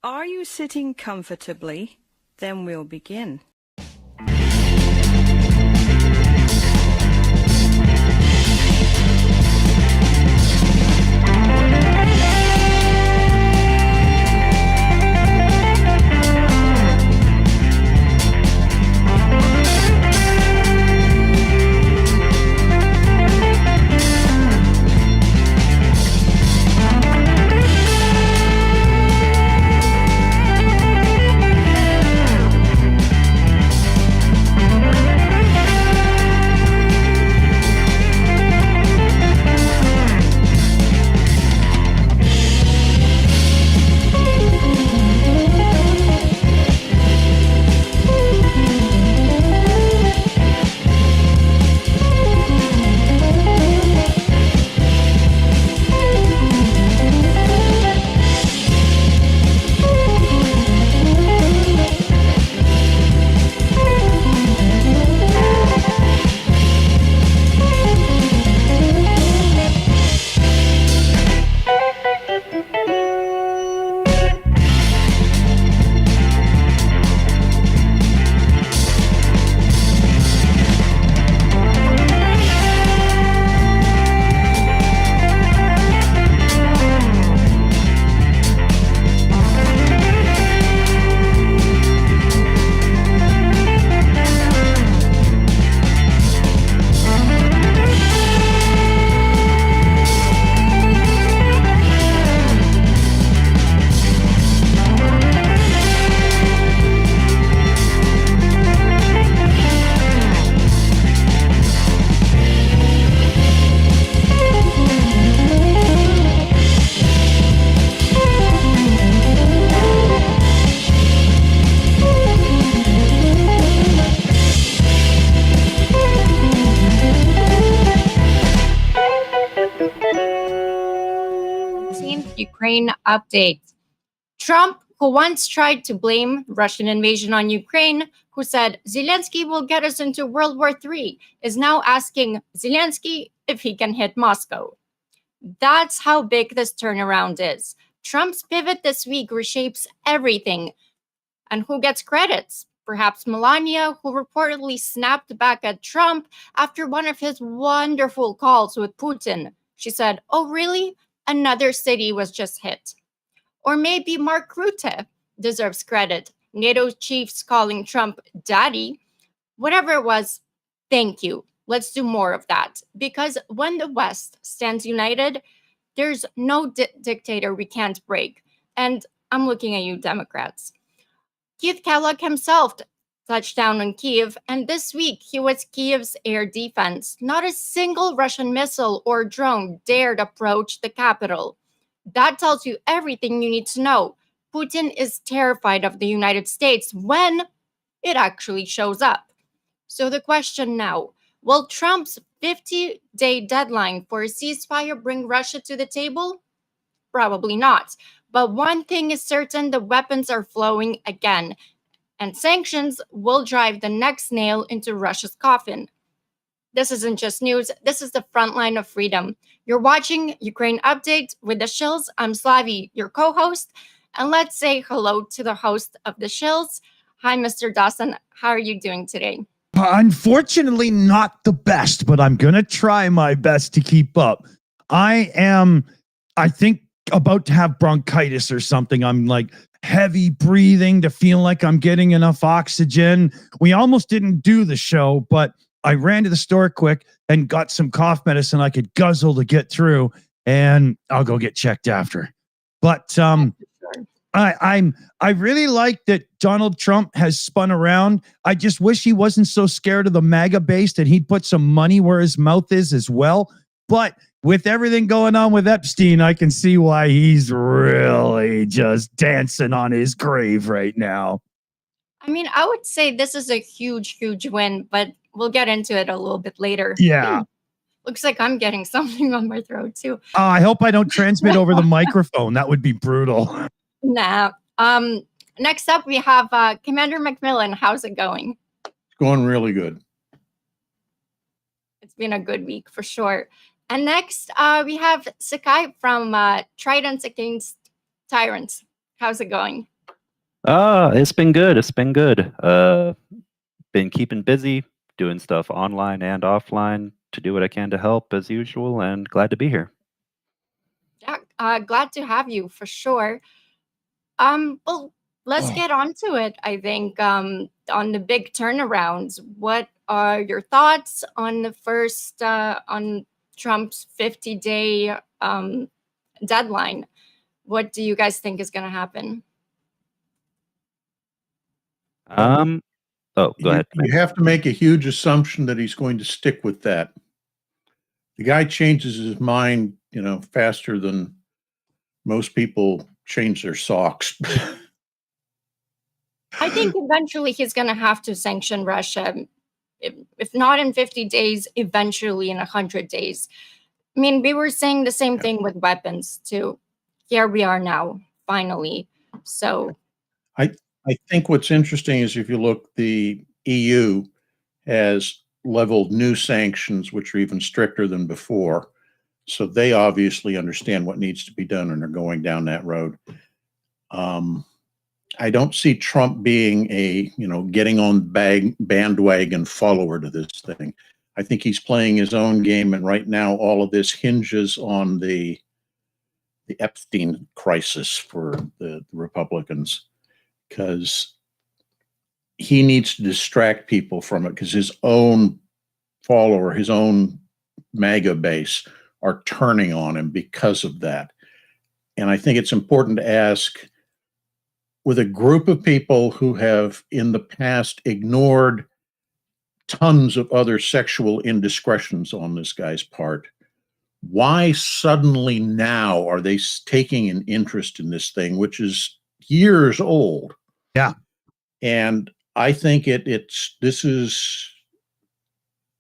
Are you sitting comfortably? Then we'll begin. Ukraine update. Trump, who once tried to blame Russian invasion on Ukraine, who said Zelensky will get us into World War III, is now asking Zelensky if he can hit Moscow. That's how big this turnaround is. Trump's pivot this week reshapes everything. And who gets credits? Perhaps Melania, who reportedly snapped back at Trump after one of his wonderful calls with Putin. She said, "Oh, really? Another city was just hit." Or maybe Mark Rutte deserves credit. NATO chiefs calling Trump daddy. Whatever it was, thank you. Let's do more of that. Because when the West stands united, there's no dictator we can't break. And I'm looking at you, Democrats. Keith Kellogg himself touched down on Kyiv, and this week he was Kyiv's air defense. Not a single Russian missile or drone dared approach the capital. That tells you everything you need to know. Putin is terrified of the United States when it actually shows up. So the question now, will Trump's 50-day deadline for a ceasefire bring Russia to the table? Probably not. But one thing is certain, the weapons are flowing again. And sanctions will drive the next nail into Russia's coffin. This isn't just news, this is the front line of freedom. You're watching Ukraine Update with the Shills. I'm Slavie, your co-host. And let's say hello to the host of the Shills. Hi, Mr. Dawson. How are you doing today? Unfortunately, not the best, but I'm going to try my best to keep up. I think, about to have bronchitis or something. I'm like heavy breathing to feel like I'm getting enough oxygen. We almost didn't do the show, but I ran to the store quick and got some cough medicine I could guzzle to get through, and I'll go get checked after. But I really like that Donald Trump has spun around. I just wish he wasn't so scared of the MAGA base that he'd put some money where his mouth is as well. But with everything going on with Epstein, I can see why he's really just dancing on his grave right now. I mean, I would say this is a huge, huge win, but we'll get into it a little bit later. Yeah. Looks like I'm getting something on my throat too. I hope I don't transmit over the microphone. That would be brutal. Nah. Next up, we have Commander McMillan. How's it going? It's going really good. It's been a good week for sure. And next, we have Sakai from Tridents Against Tyrants. How's it going? It's been good. It's been good. Been keeping busy, doing stuff online and offline to do what I can to help as usual, and glad to be here. Yeah, glad to have you for sure. Well, let's get on to it. I think on the big turnarounds. What are your thoughts on the first on Trump's 50-day deadline? What do you guys think is going to happen? Oh, go ahead. You have to make a huge assumption that he's going to stick with that. The guy changes his mind, faster than most people change their socks. I think eventually he's going to have to sanction Russia, if not in 50 days, eventually in 100 days. I mean, we were saying the same thing with weapons too. Here we are now, finally. So I think what's interesting is if you look, the EU has leveled new sanctions, which are even stricter than before. So they obviously understand what needs to be done and are going down that road. I don't see Trump being getting on bandwagon follower to this thing. I think he's playing his own game, and right now all of this hinges on the Epstein crisis for the Republicans, because he needs to distract people from it, because his own follower, his own MAGA base are turning on him because of that. And I think it's important to ask, with a group of people who have in the past ignored tons of other sexual indiscretions on this guy's part, why suddenly now are they taking an interest in this thing, which is years old? Yeah. And I think this is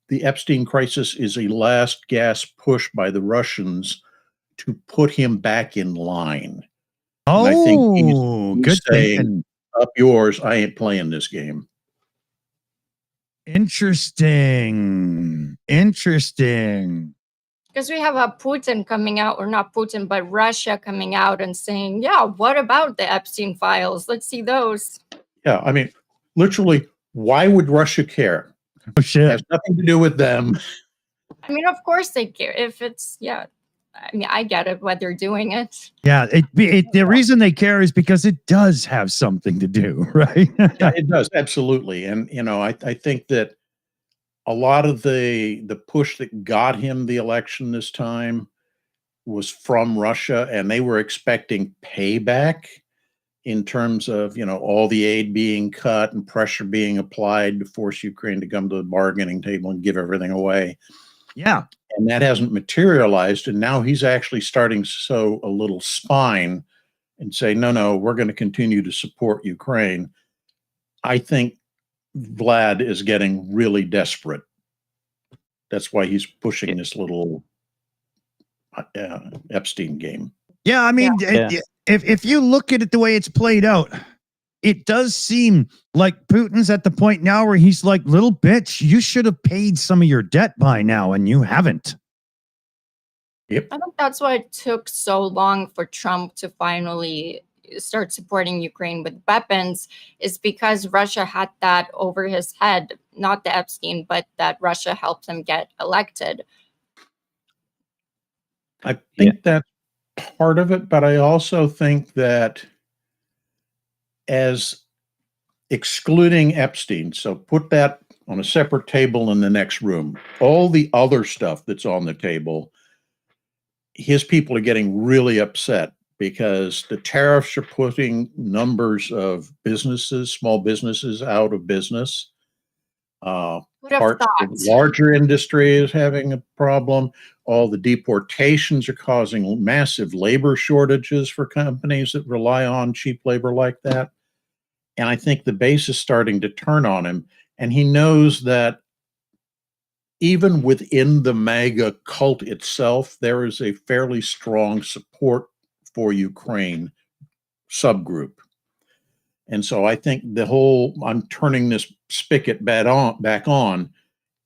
the Epstein crisis is a last gasp push by the Russians to put him back in line. And I think he's good saying, thinking. up yours, I ain't playing this game. Interesting. because we have a Putin coming out, or not Putin, but Russia coming out and saying, yeah, what about the Epstein files? Let's see those. Yeah, I mean, literally, why would Russia care? Oh shit. It has nothing to do with them. I mean, of course they care. If it's, I mean, I get it, why they're doing it. Yeah, the reason they care is because it does have something to do, right? Yeah, it does, absolutely. And I think that a lot of the push that got him the election this time was from Russia, and they were expecting payback in terms of all the aid being cut and pressure being applied to force Ukraine to come to the bargaining table and give everything away. Yeah. And that hasn't materialized. And now he's actually starting to sow a little spine and say, no, we're going to continue to support Ukraine. I think Vlad is getting really desperate. That's why he's pushing this little Epstein game. Yeah, I mean, if you look at it the way it's played out, it does seem like Putin's at the point now where he's like, little bitch, you should have paid some of your debt by now, and you haven't. Yep. I think that's why it took so long for Trump to finally start supporting Ukraine with weapons, is because Russia had that over his head, not the Epstein, but that Russia helped him get elected. I think that's part of it, but I also think that, as excluding Epstein, so put that on a separate table in the next room, all the other stuff that's on the table, his people are getting really upset because the tariffs are putting numbers of businesses, small businesses, out of business. Parts of larger industry is having a problem. All the deportations are causing massive labor shortages for companies that rely on cheap labor like that. And I think the base is starting to turn on him. And he knows that even within the MAGA cult itself, there is a fairly strong support for Ukraine subgroup. And so I think the whole I'm turning this spigot back on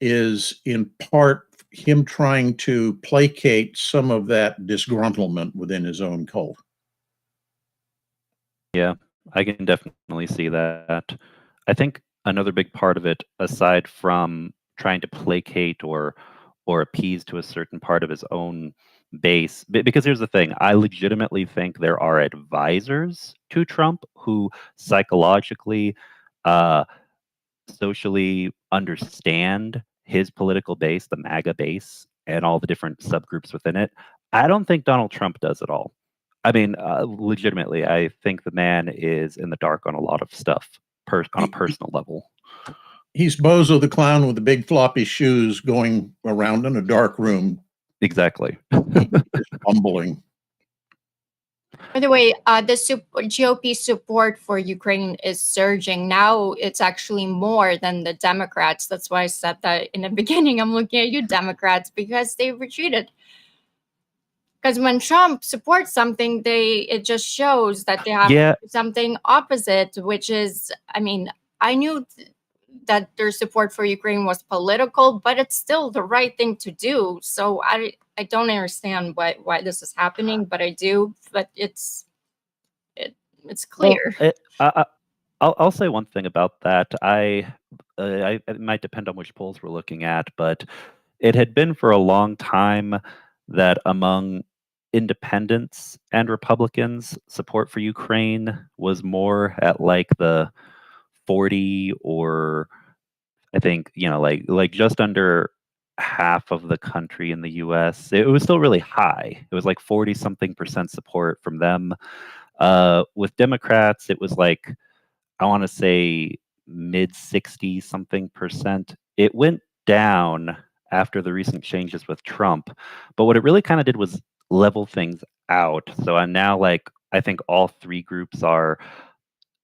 is in part him trying to placate some of that disgruntlement within his own cult. Yeah. I can definitely see that. I think another big part of it, aside from trying to placate or appease to a certain part of his own base, because here's the thing, I legitimately think there are advisors to Trump who psychologically, socially understand his political base, the MAGA base, and all the different subgroups within it. I don't think Donald Trump does at all. I mean, legitimately, I think the man is in the dark on a lot of stuff on a personal level. He's Bozo the Clown with the big floppy shoes going around in a dark room. Exactly. Just bumbling. By the way, the GOP support for Ukraine is surging. Now it's actually more than the Democrats. That's why I said that in the beginning. I'm looking at you, Democrats, because they retreated. Because when Trump supports something, it just shows that they have to do something opposite, which is, I mean, I knew that their support for Ukraine was political, but it's still the right thing to do. So I don't understand why this is happening, but I do. But it's clear. Well, I'll say one thing about that. It might depend on which polls we're looking at, but it had been for a long time that among independents and Republicans, support for Ukraine was more at like the 40 or I think, like just under half of the country in the US. It was still really high. It was like 40 something percent support from them. With Democrats, it was like, I want to say mid 60 something percent. It went down after the recent changes with Trump. But what it really kind of did was level things out. So I'm now like, I think all three groups are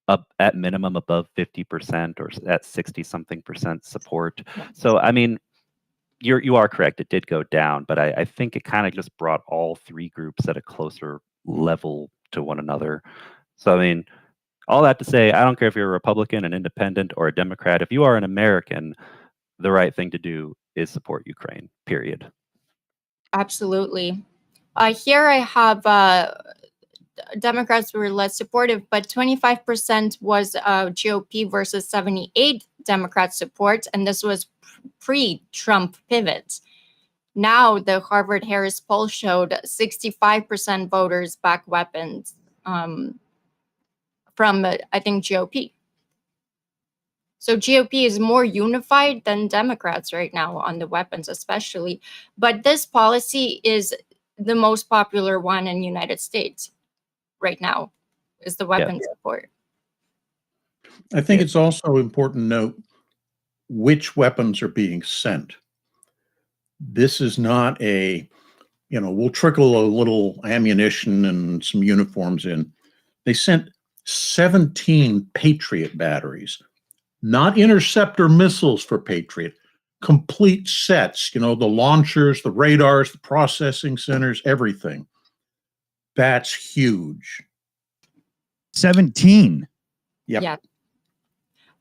up at minimum above 50% or at 60 something percent support. So, I mean, you are correct. It did go down, but I think it kind of just brought all three groups at a closer level to one another. So, I mean, all that to say, I don't care if you're a Republican, an independent, or a Democrat. If you are an American, the right thing to do is support Ukraine, period. Absolutely. Here I have Democrats were less supportive, but 25% was GOP versus 78 Democrat support, and this was pre-Trump pivot. Now the Harvard-Harris poll showed 65% voters back weapons from, I think, GOP. So GOP is more unified than Democrats right now on the weapons, especially. But this policy is the most popular one in the United States right now, is the weapons support. I think it's also important to note which weapons are being sent. This is not we'll trickle a little ammunition and some uniforms in. They sent 17 Patriot batteries, not interceptor missiles for Patriot, complete sets, the launchers, the radars, the processing centers, everything. That's huge. 17. Yep. Yeah.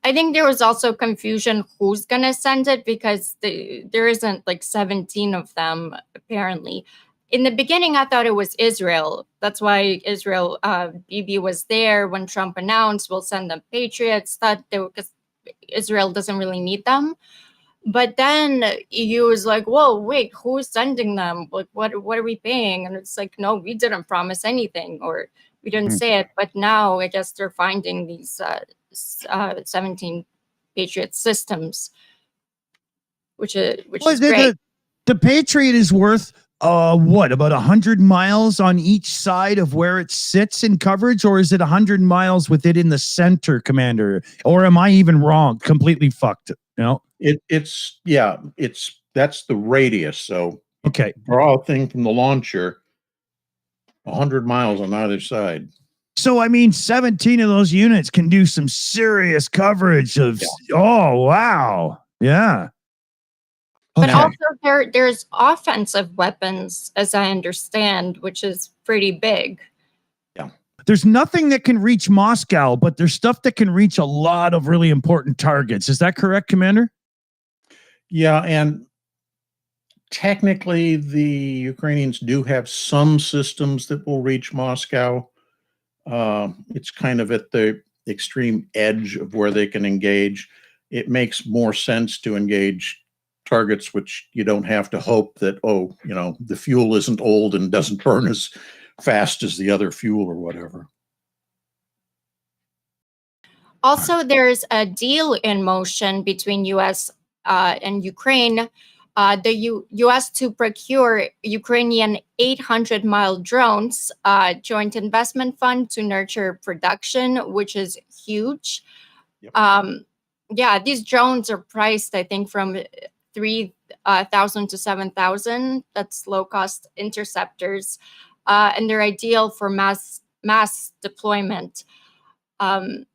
I think there was also confusion who's going to send it because there isn't like 17 of them, apparently. In the beginning, I thought it was Israel. That's why Israel, Bibi was there when Trump announced we'll send them Patriots, because Israel doesn't really need them. But then EU was like, whoa, wait, who's sending them? Like, what are we paying? And it's like, no, we didn't promise anything, or we didn't say it. But now I guess they're finding these 17 Patriot systems, which is great. The Patriot is worth about 100 miles on each side of where it sits in coverage, or is it 100 miles with it in the center, Commander? Or am I even wrong? Completely fucked. That's the radius. So okay, draw a thing from the launcher, 100 miles on either side. So, I mean, 17 of those units can do some serious coverage of, oh, wow. Yeah. But also there's offensive weapons, as I understand, which is pretty big. Yeah. There's nothing that can reach Moscow, but there's stuff that can reach a lot of really important targets. Is that correct, Commander? Yeah, and technically the Ukrainians do have some systems that will reach Moscow. It's kind of at the extreme edge of where they can engage. It makes more sense to engage targets which you don't have to hope that, oh, you know, the fuel isn't old and doesn't burn as fast as the other fuel or whatever. Also, there's a deal in motion between U.S. And Ukraine. The U.S. to procure Ukrainian 800-mile drones, joint investment fund to nurture production, which is huge. Yep. Yeah, these drones are priced, I think, from 3,000 to 7,000. That's low-cost interceptors, and they're ideal for mass deployment. And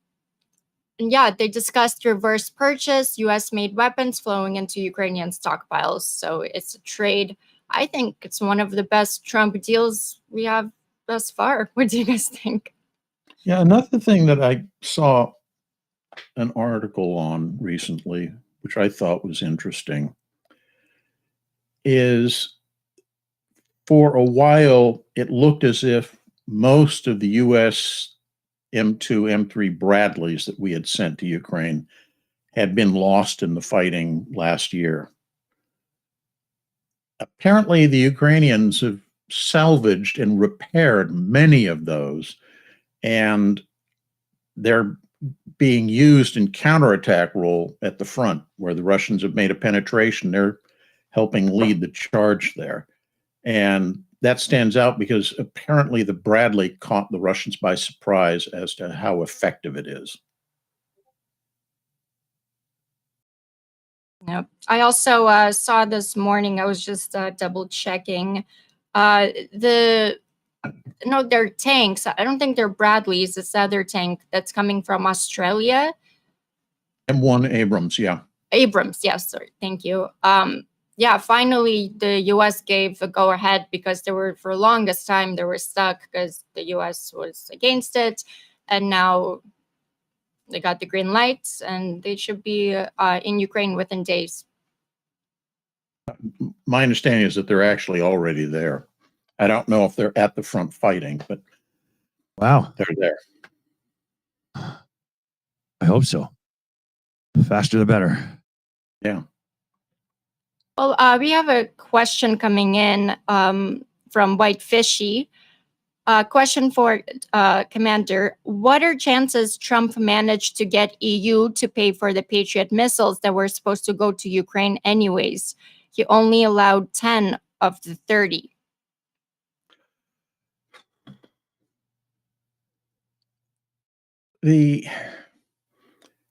yeah, they discussed reverse purchase, US-made weapons flowing into Ukrainian stockpiles. So it's a trade. I think it's one of the best Trump deals we have thus far. What do you guys think? Yeah, another thing that I saw an article on recently, which I thought was interesting, is for a while it looked as if most of the US M2, M3 Bradleys that we had sent to Ukraine had been lost in the fighting last year. Apparently, the Ukrainians have salvaged and repaired many of those, and they're being used in counterattack role at the front, where the Russians have made a penetration. They're helping lead the charge there. And that stands out because apparently the Bradley caught the Russians by surprise as to how effective it is. Yep. I also saw this morning, I was just double checking, they're tanks. I don't think they're Bradleys. It's the other tank that's coming from Australia. M1 Abrams, yeah. Abrams, yes, sorry. Thank you. Yeah, finally, the U.S. gave a go-ahead because they were, for the longest time, they were stuck because the U.S. was against it. And now they got the green lights, and they should be in Ukraine within days. My understanding is that they're actually already there. I don't know if they're at the front fighting, but wow, they're there. I hope so. Faster the better. Yeah. Well, we have a question coming in from White Fishy. Question for Commander. What are chances Trump managed to get EU to pay for the Patriot missiles that were supposed to go to Ukraine anyways? He only allowed 10 of the 30.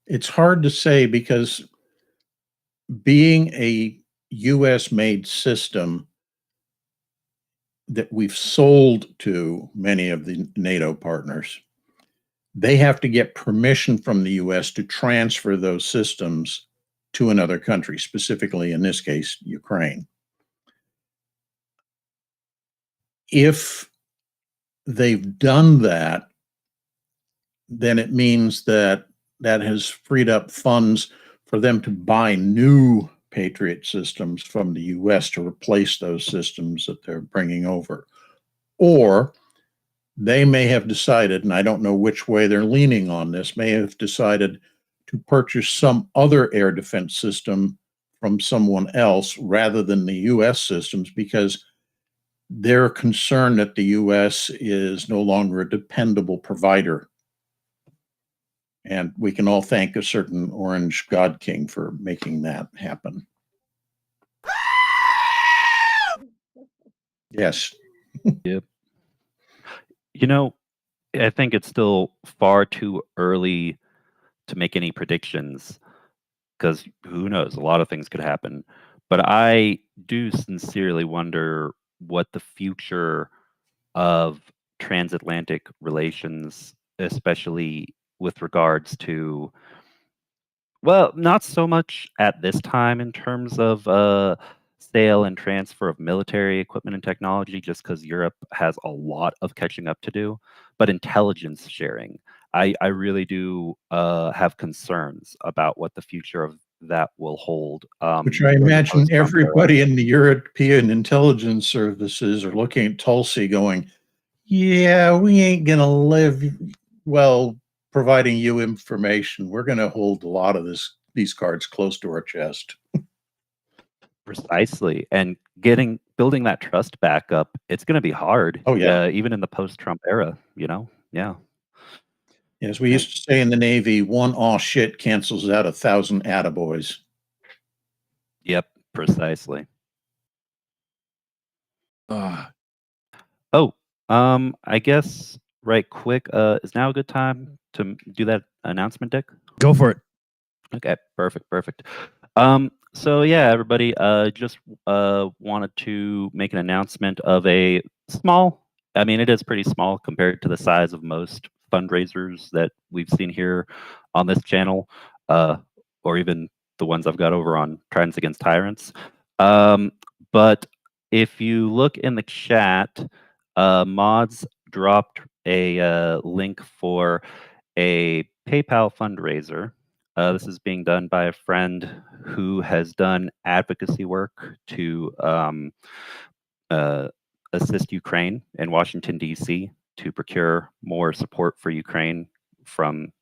It's hard to say because being a US-made system that we've sold to many of the NATO partners, they have to get permission from the US to transfer those systems to another country, specifically in this case, Ukraine. If they've done that, then it means that that has freed up funds for them to buy new Patriot systems from the US to replace those systems that they're bringing over. Or they may have decided, and I don't know which way they're leaning on this, may have decided to purchase some other air defense system from someone else rather than the US systems because they're concerned that the US is no longer a dependable provider. And we can all thank a certain orange God King for making that happen. Yes. Yep. You know, I think it's still far too early to make any predictions because who knows? A lot of things could happen. But I do sincerely wonder what the future of transatlantic relations, especially with regards to, well, not so much at this time in terms of sale and transfer of military equipment and technology, just because Europe has a lot of catching up to do, but intelligence sharing. I really do have concerns about what the future of that will hold. Which I imagine everybody in the European intelligence services are looking at Tulsi going, Yeah, we ain't going to live well providing you information. We're going to hold a lot of these cards close to our chest. Precisely. And building that trust back up, it's going to be hard. Oh, yeah. Even in the post-Trump era, Yeah. As we used to say in the Navy, one aw shit cancels out 1,000 attaboys. Yep, precisely. Ah, I guess right quick, is now a good time to do that announcement, Dick? go for it. Okay, perfect. So yeah, everybody, just wanted to make an announcement of a small, I mean, it is pretty small compared to the size of most fundraisers that we've seen here on this channel, or even the ones I've got over on Tridents Against Tyrants. But if you look in the chat, Mods dropped a link for a PayPal fundraiser. This is being done by a friend who has done advocacy work to assist Ukraine in Washington, D.C. to procure more support for Ukraine from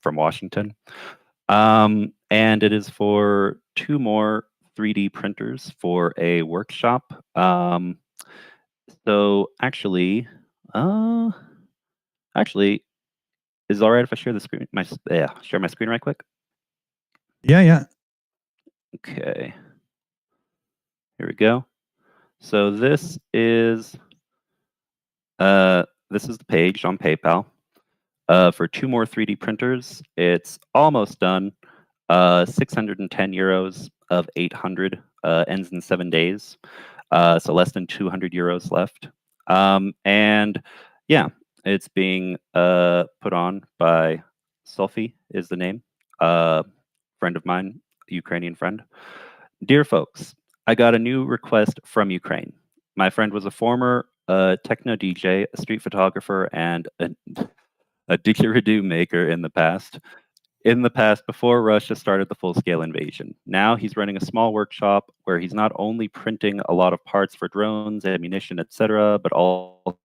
Washington. And it is for 2 more 3D printers for a workshop. So actually, is it all right if I share the screen? Share my screen right quick. Yeah. Okay. Here we go. So this is the page on PayPal for 2 more 3D printers. It's almost done. 610 euros of 800 ends in 7 days. So less than 200 euros left. And yeah, it's being put on by Slavie is the name. Friend of mine, Ukrainian friend. Dear folks, I got a new request from Ukraine. My friend was a former techno DJ, a street photographer, and a didgeridoo maker in the past. Before Russia started the full-scale invasion. Now he's running a small workshop where he's not only printing a lot of parts for drones, ammunition, etc., but also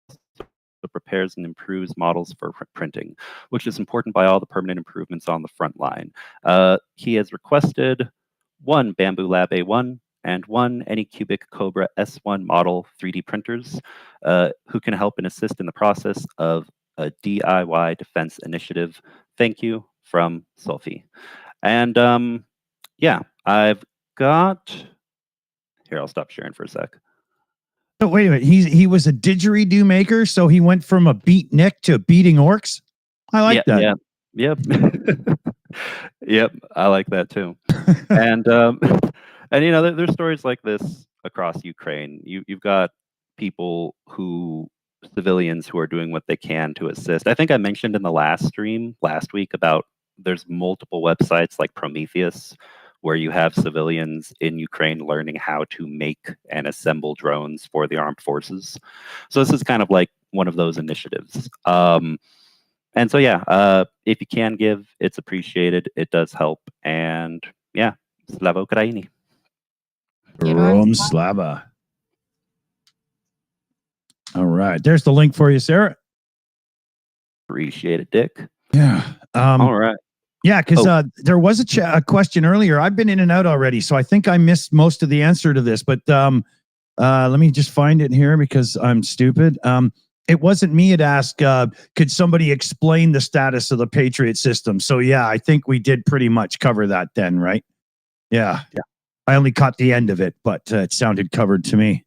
prepares and improves models for printing, which is important by all the permanent improvements on the front line. He has requested 1 Bamboo Lab A1 and 1 Anycubic Cobra S1 model 3D printers who can help and assist in the process of a DIY defense initiative. Thank you, from Slavie. And yeah, I've got here. I'll stop sharing for a sec. So wait a minute. He was a didgeridoo maker, so he went from a beatnik to beating orcs. I like that. Yeah. Yep. Yep. I like that too. And and there's stories like this across Ukraine. You've got people civilians who are doing what they can to assist. I think I mentioned in the last stream last week about there's multiple websites like Prometheus where you have civilians in Ukraine learning how to make and assemble drones for the armed forces. So this is kind of like one of those initiatives. And so, yeah, if you can give, it's appreciated. It does help. And yeah, Slava Ukraini. Rom Slava. All right. There's the link for you, Sarah. Appreciate it, Dick. Yeah. All right. Yeah, because there was a question earlier. I've been in and out already, so I think I missed most of the answer to this. But let me just find it here because I'm stupid. It wasn't me that asked, could somebody explain the status of the Patriot system? So yeah, I think we did pretty much cover that then, right? Yeah. I only caught the end of it, but it sounded covered to me.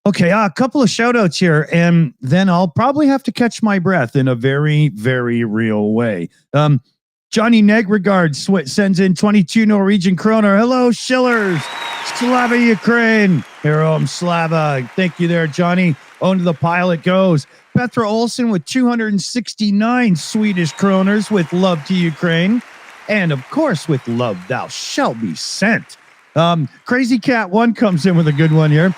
Okay, a couple of shout outs here, and then I'll probably have to catch my breath in a very, very real way. Johnny Negregard sends in 22 Norwegian kroner. Hello, Shillers. Slava Ukraine. Hero Slava. Thank you there, Johnny. On to the pile it goes. Petra Olsen with 269 Swedish kroners with love to Ukraine. And of course, with love thou shalt be sent. Crazy Cat 1 comes in with a good one here.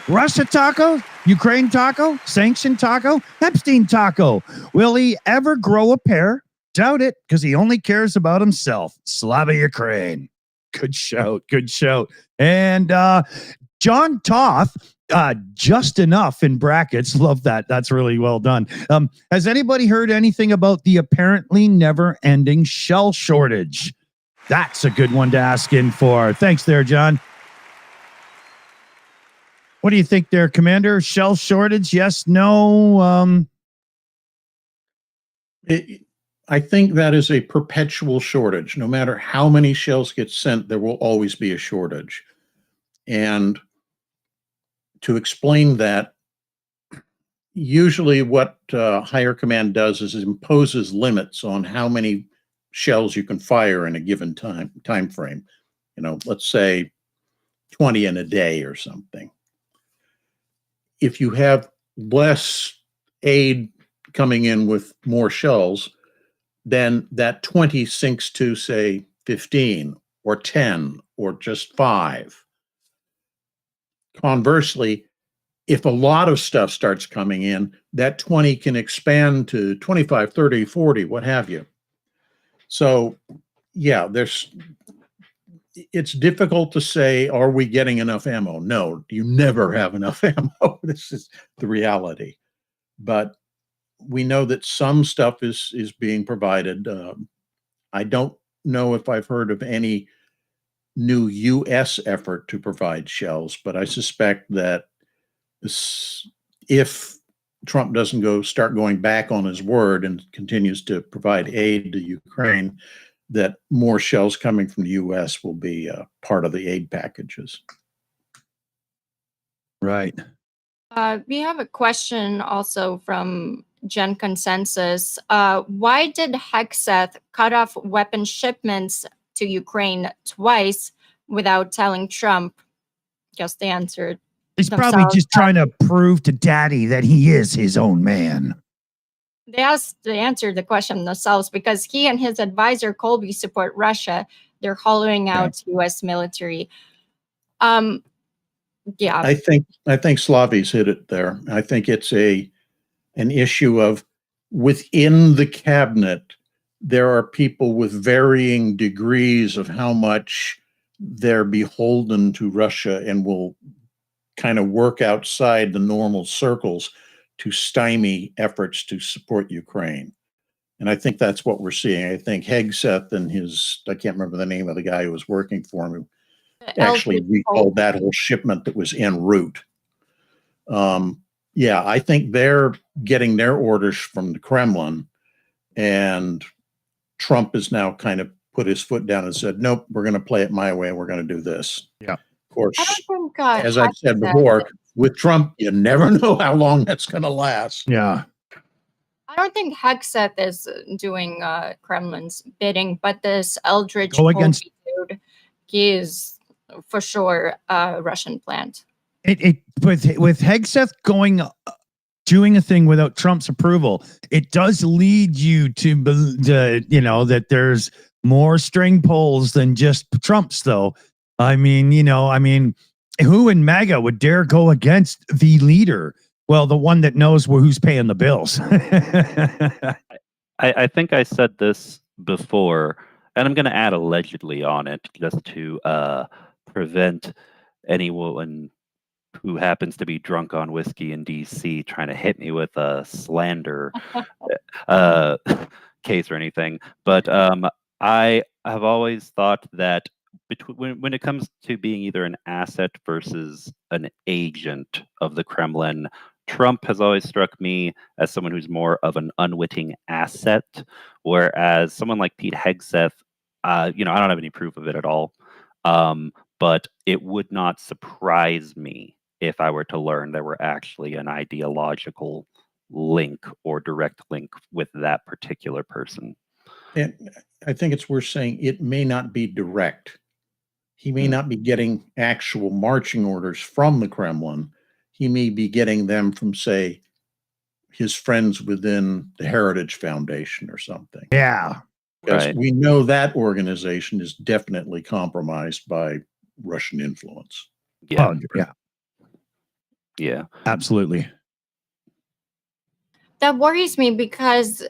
Russia taco, Ukraine taco, sanction taco, Epstein taco. Will he ever grow a pair? Doubt it, because he only cares about himself. Slava Ukraine. Good shout, good shout. And John Toth, just enough in brackets. Love that. That's really well done. Has anybody heard anything about the apparently never-ending shell shortage? That's a good one to ask in for. Thanks there, John. What do you think there, Commander? Shell shortage? Yes, no? I think that is a perpetual shortage. No matter how many shells get sent, there will always be a shortage. And to explain that, usually what higher command does is it imposes limits on how many shells you can fire in a given time frame. You know, let's say 20 in a day or something. If you have less aid coming in with more shells, then that 20 sinks to, say, 15 or 10 or just 5. Conversely, if a lot of stuff starts coming in, that 20 can expand to 25, 30, 40, what have you. So, yeah, it's difficult to say, are we getting enough ammo? No, you never have enough ammo. This is the reality. But we know that some stuff is being provided. I don't know if I've heard of any new U.S. effort to provide shells, but I suspect that if Trump doesn't start going back on his word and continues to provide aid to Ukraine, that more shells coming from the U.S. will be part of the aid packages. Right. We have a question also from Gen Consensus. Why did Hegsth cut off weapon shipments to Ukraine twice without telling Trump? Guess they answered. He's probably just trying to prove to Daddy that he is his own man. They answered the question themselves because he and his advisor Colby support Russia. They're hollowing out U.S. military. Yeah, I think Slavie's hit it there. I think it's an issue of within the cabinet, there are people with varying degrees of how much they're beholden to Russia and will kind of work outside the normal circles to stymie efforts to support Ukraine. And I think that's what we're seeing. I think Hegsth and I can't remember the name of the guy who was working for him, actually recalled that whole shipment that was en route. Yeah, I think they're getting their orders from the Kremlin, and Trump has now kind of put his foot down and said, nope, we're going to play it my way. We're going to do this. Yeah. Of course, I don't think, as I've said before, with Trump, you never know how long that's going to last. Yeah. I don't think Hegsth is doing Kremlin's bidding, but this Eldridge dude, he is for sure a Russian plant. With Hegsth doing a thing without Trump's approval, it does lead you to that there's more string pulls than just Trump's, though. I mean, who in MAGA would dare go against the leader? Well, the one that knows who's paying the bills. I think I said this before, and I'm going to add allegedly on it just to prevent anyone who happens to be drunk on whiskey in D.C. trying to hit me with a slander case or anything. But I have always thought that when it comes to being either an asset versus an agent of the Kremlin, Trump has always struck me as someone who's more of an unwitting asset, whereas someone like Pete Hegseth, I don't have any proof of it at all, but it would not surprise me if I were to learn there were actually an ideological link or direct link with that particular person. And I think it's worth saying it may not be direct. He may not be getting actual marching orders from the Kremlin. He may be getting them from, say, his friends within the Heritage Foundation or something. Yeah. Because we know that organization is definitely compromised by Russian influence. Yeah. Oh, yeah. Yeah. Absolutely. That worries me because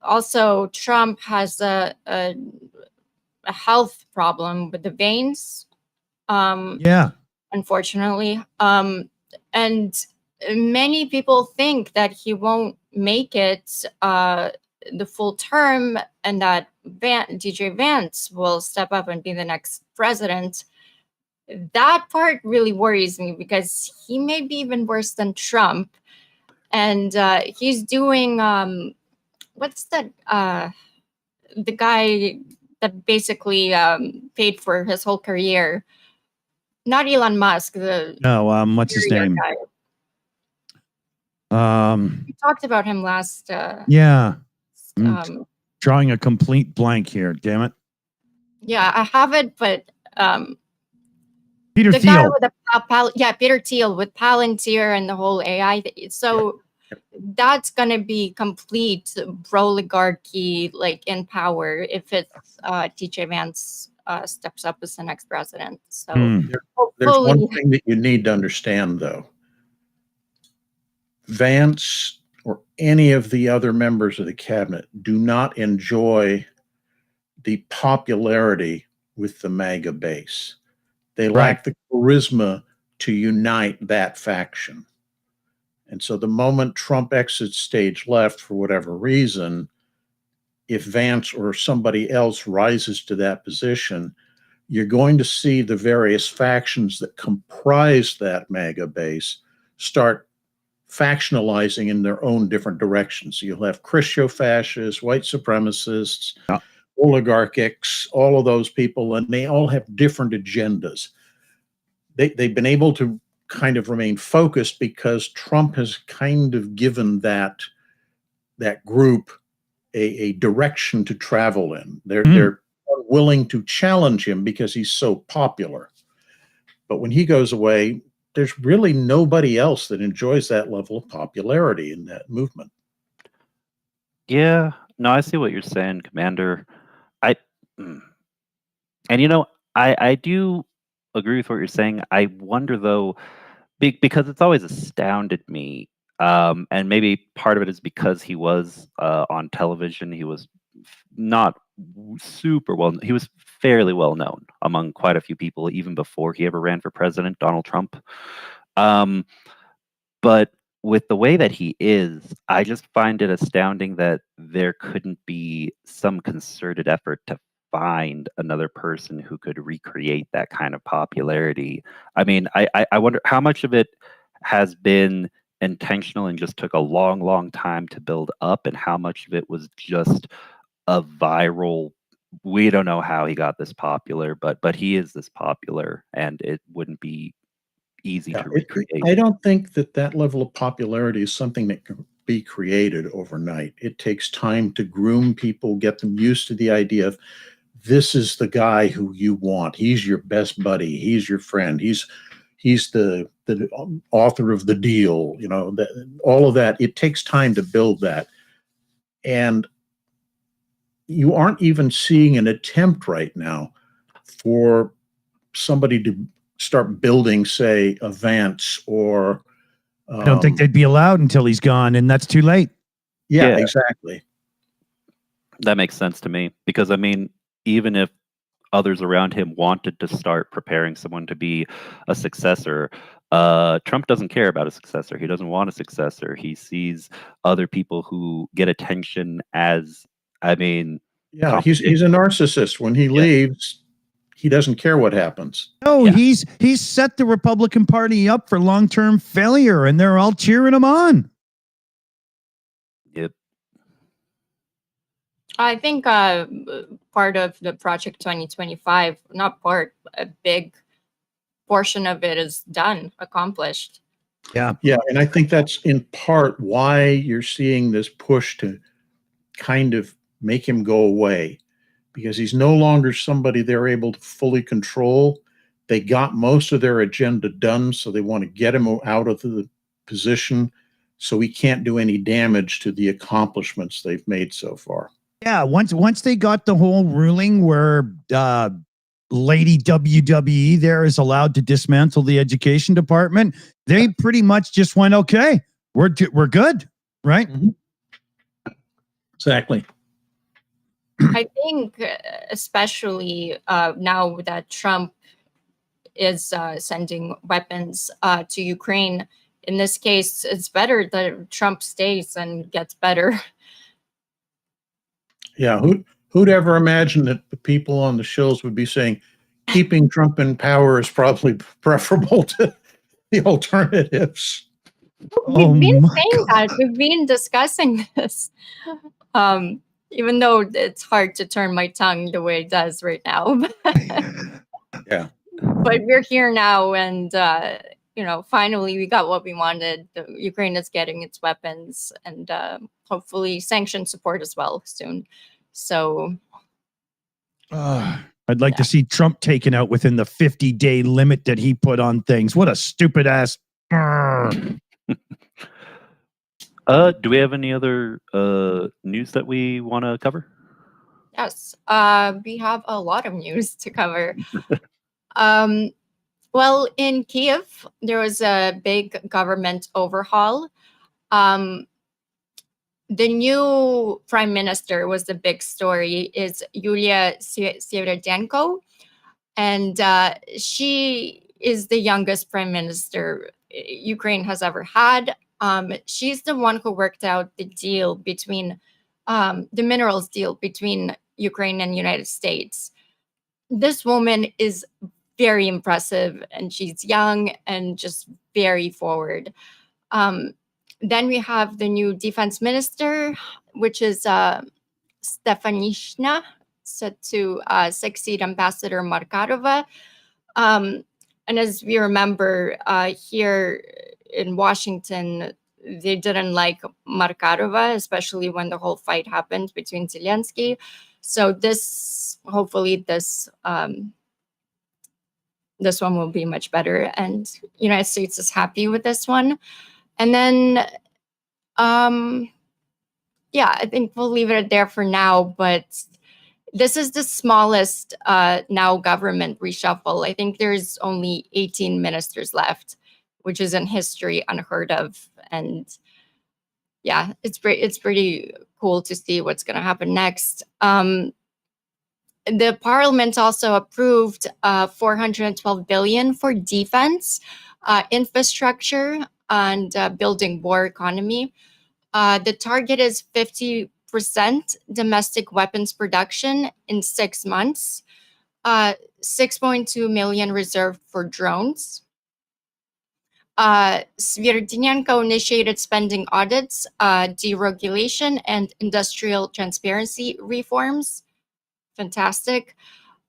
also Trump has a health problem with the veins. Yeah. unfortunately. And many people think that he won't make it the full term, and that DJ Vance will step up and be the next president. That part really worries me, because he may be even worse than Trump. And he's doing what's that? The guy that basically paid for his whole career. Not Elon Musk. What's his name? Guy. We talked about him last. Yeah. Drawing a complete blank here. Damn it. Yeah, I have it, but Peter the Thiel. guy with Peter Thiel with Palantir and the whole AI. So that's gonna be complete oligarchy, like, in power, if it's DJ Vance steps up as the next president. So there's one thing that you need to understand, though. Vance or any of the other members of the cabinet do not enjoy the popularity with the MAGA base. They lack the charisma to unite that faction. And so the moment Trump exits stage left for whatever reason, if Vance or somebody else rises to that position, you're going to see the various factions that comprise that MAGA base start factionalizing in their own different directions. You'll have Christo-fascists, white supremacists, oligarchics, all of those people, and they all have different agendas. They've been able to kind of remain focused because Trump has kind of given that group a direction to travel in. They're willing to challenge him because he's so popular. But when he goes away, there's really nobody else that enjoys that level of popularity in that movement. Yeah, no, I see what you're saying, Commander. I do agree with what you're saying. I wonder, though, because it's always astounded me, and maybe part of it is because he was on television. He was not super well. He was fairly well known among quite a few people, even before he ever ran for president, Donald Trump. But with the way that he is, I just find it astounding that there couldn't be some concerted effort to find another person who could recreate that kind of popularity. I mean, I wonder how much of it has been intentional and just took a long, long time to build up, and how much of it was just a viral. We don't know how he got this popular, but he is this popular, and it wouldn't be easy to recreate. I don't think that level of popularity is something that can be created overnight. It takes time to groom people, get them used to the idea of, this is the guy who you want. He's your best buddy. He's your friend. He's the author of the deal. You know, all of that. It takes time to build that. And you aren't even seeing an attempt right now for somebody to start building, say, a Vance or... I don't think they'd be allowed until he's gone, and that's too late. Yeah, exactly. That makes sense to me, because, I mean, even if others around him wanted to start preparing someone to be a successor, Trump doesn't care about a successor. He doesn't want a successor. He sees other people who get attention as, I mean... Yeah, he's a narcissist. When he leaves, he doesn't care what happens. No, he's set the Republican Party up for long-term failure, and they're all cheering him on. Yep. I think part of the Project 2025, not part, a big portion of it is done, accomplished. Yeah. Yeah, and I think that's in part why you're seeing this push to kind of make him go away, because he's no longer somebody they're able to fully control. They got most of their agenda done, so they want to get him out of the position so he can't do any damage to the accomplishments they've made so far. Yeah, once they got the whole ruling where Lady WWE there is allowed to dismantle the education department, they pretty much just went, okay, we're good, right? Mm-hmm. Exactly. I think especially now that Trump is sending weapons to Ukraine. In this case, it's better that Trump stays and gets better. Yeah, who'd ever imagine that the people on the Shills would be saying keeping Trump in power is probably preferable to the alternatives? Oh We've been my saying God. that. We've been discussing this. Even though it's hard to turn my tongue the way it does right now. Yeah. But we're here now, and finally we got what we wanted. Ukraine is getting its weapons, and hopefully sanction support as well soon. So I'd like to see Trump taken out within the 50-day limit that he put on things. What a stupid ass. Do we have any other news that we want to cover? yes, we have a lot of news to cover. Well, in Kiev, there was a big government overhaul. The new prime minister was the big story, is Yulia Severodyanko. And she is the youngest prime minister Ukraine has ever had. She's the one who worked out the deal between the minerals deal between Ukraine and United States. This woman is very impressive, and she's young and just very forward. Then we have the new defense minister, which is Stefanishna, set to succeed Ambassador Markarova. And as we remember, here in Washington, they didn't like Markarova, especially when the whole fight happened between Zelensky. So hopefully this one will be much better, and United States is happy with this one. And then, I think we'll leave it there for now, but this is the smallest now government reshuffle. I think there's only 18 ministers left, which is in history unheard of. And yeah, it's pretty cool to see what's going to happen next. The parliament also approved 412 billion for defense, infrastructure, and building war economy. The target is 50% domestic weapons production in 6 months, 6.2 million reserved for drones. Sverdyanko initiated spending audits, deregulation, and industrial transparency reforms. Fantastic.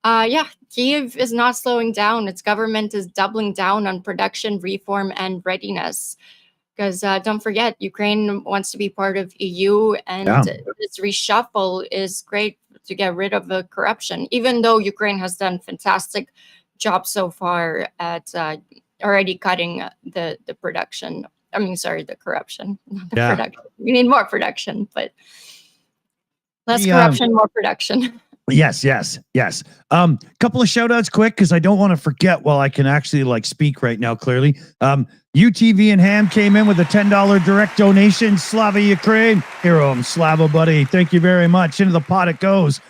Kyiv is not slowing down. Its government is doubling down on production, reform, and readiness. Because don't forget, Ukraine wants to be part of EU, and this reshuffle is great to get rid of the corruption, even though Ukraine has done fantastic job so far at already cutting the production. I mean, sorry, the corruption, not the production. We need more production, but less corruption, more production. Yes. Couple of shout outs quick, because I don't want to forget while I can actually speak right now clearly. UTV and Ham came in with a $10 direct donation. Slavie, Ukraine. Hero, Slava, buddy. Thank you very much. Into the pot it goes.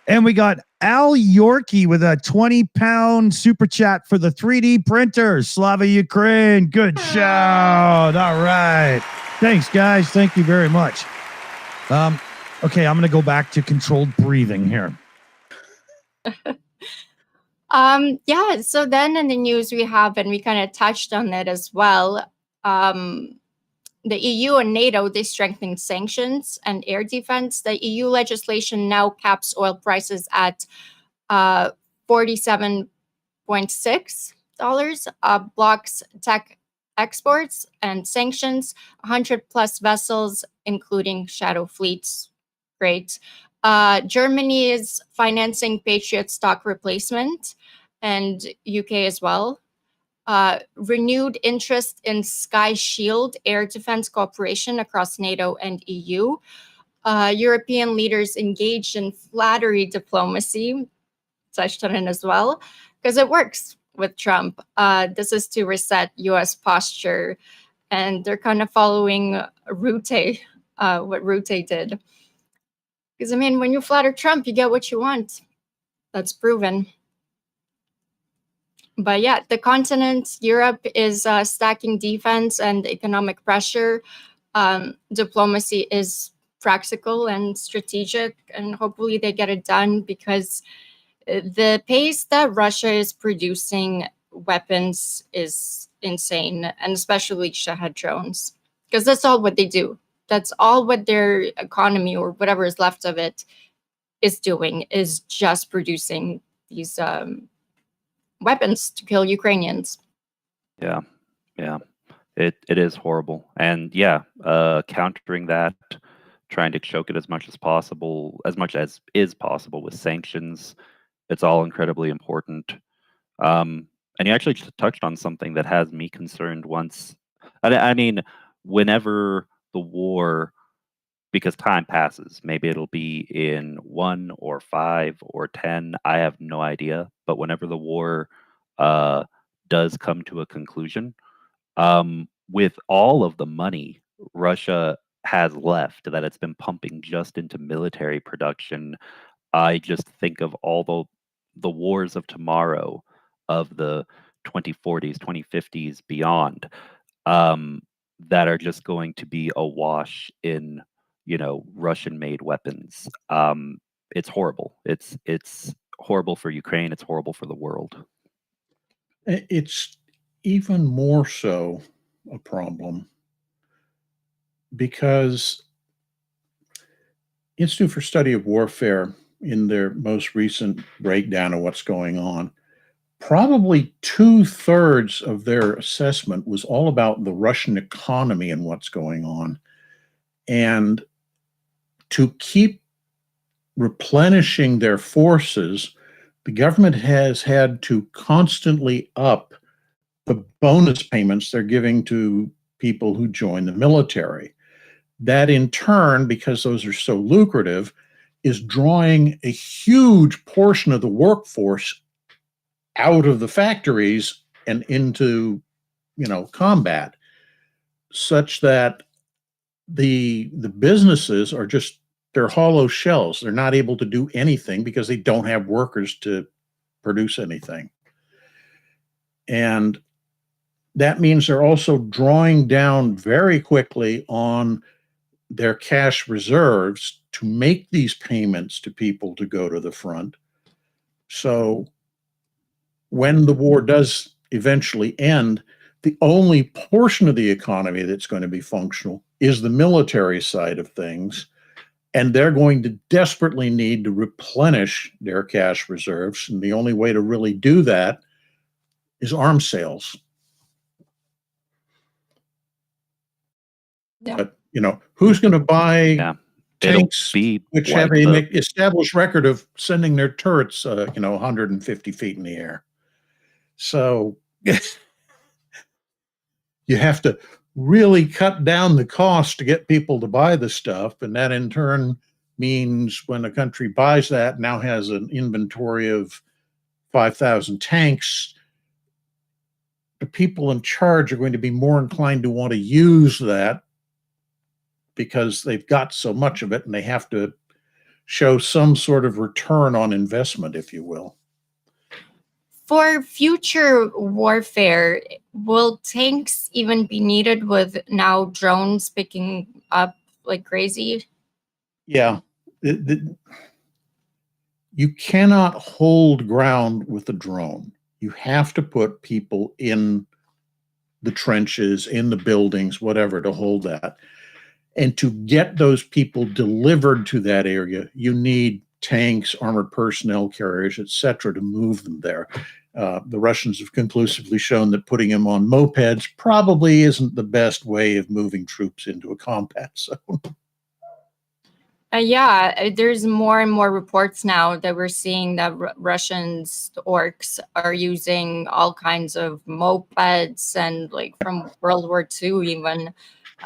And we got Al Yorkie with a 20-pound super chat for the 3D printer. Slava, Ukraine. Good shout. All right. Thanks, guys. Thank you very much. Okay, I'm going to go back to controlled breathing here. So then in the news we have, and we kind of touched on it as well, the EU and NATO, they strengthened sanctions and air defense. The EU legislation now caps oil prices at $47.6, blocks tech exports and sanctions, 100 plus vessels, including shadow fleets. Great. Germany is financing Patriot stock replacement, and UK as well. Renewed interest in Sky Shield air defense cooperation across NATO and EU. European leaders engaged in flattery diplomacy, touched on it as well, because it works with Trump. This is to reset US posture, and they're kind of following Rutte, what Rutte did. Because, I mean, when you flatter Trump, you get what you want. That's proven. But yeah, the continent, Europe, is stacking defense and economic pressure. Diplomacy is practical and strategic, and hopefully they get it done, because the pace that Russia is producing weapons is insane, and especially Shahed drones, because that's all what they do. That's all what their economy, or whatever is left of it, is doing, is just producing these weapons to kill Ukrainians. Yeah, yeah, it is horrible, and yeah, countering that, trying to choke it as much as possible, as much as is possible with sanctions. It's all incredibly important. And you actually just touched on something that has me concerned once. I mean, whenever the war, because time passes, maybe it'll be in 1 or 5 or 10, I have no idea. But whenever the war does come to a conclusion, with all of the money Russia has left that it's been pumping just into military production, I just think of all the wars of tomorrow, of the 2040s, 2050s, beyond, that are just going to be awash in, Russian-made weapons. It's horrible. It's horrible for Ukraine. It's horrible for the world. It's even more so a problem because Institute for Study of Warfare, in their most recent breakdown of what's going on, probably 2/3 of their assessment was all about the Russian economy and what's going on. And to keep replenishing their forces, the government has had to constantly up the bonus payments they're giving to people who join the military. That in turn, because those are so lucrative, is drawing a huge portion of the workforce out of the factories and into, combat, such that the businesses are just, they're hollow shells. They're not able to do anything because they don't have workers to produce anything. And that means they're also drawing down very quickly on their cash reserves to make these payments to people to go to the front. So when the war does eventually end, the only portion of the economy that's going to be functional is the military side of things. And they're going to desperately need to replenish their cash reserves. And the only way to really do that is arms sales. Yeah. But, who's going to buy tanks which have an established record of sending their turrets, 150 feet in the air? So you have to really cut down the cost to get people to buy the stuff. And that in turn means when a country buys that, now has an inventory of 5,000 tanks, the people in charge are going to be more inclined to want to use that because they've got so much of it and they have to show some sort of return on investment, if you will. For future warfare, will tanks even be needed with now drones picking up like crazy? Yeah. You cannot hold ground with a drone. You have to put people in the trenches, in the buildings, whatever, to hold that. And to get those people delivered to that area, you need tanks, armored personnel carriers, etc., to move them there. The Russians have conclusively shown that putting them on mopeds probably isn't the best way of moving troops into a combat zone. Yeah, there's more and more reports now that we're seeing that Russians, the orcs, are using all kinds of mopeds and like from World War II even.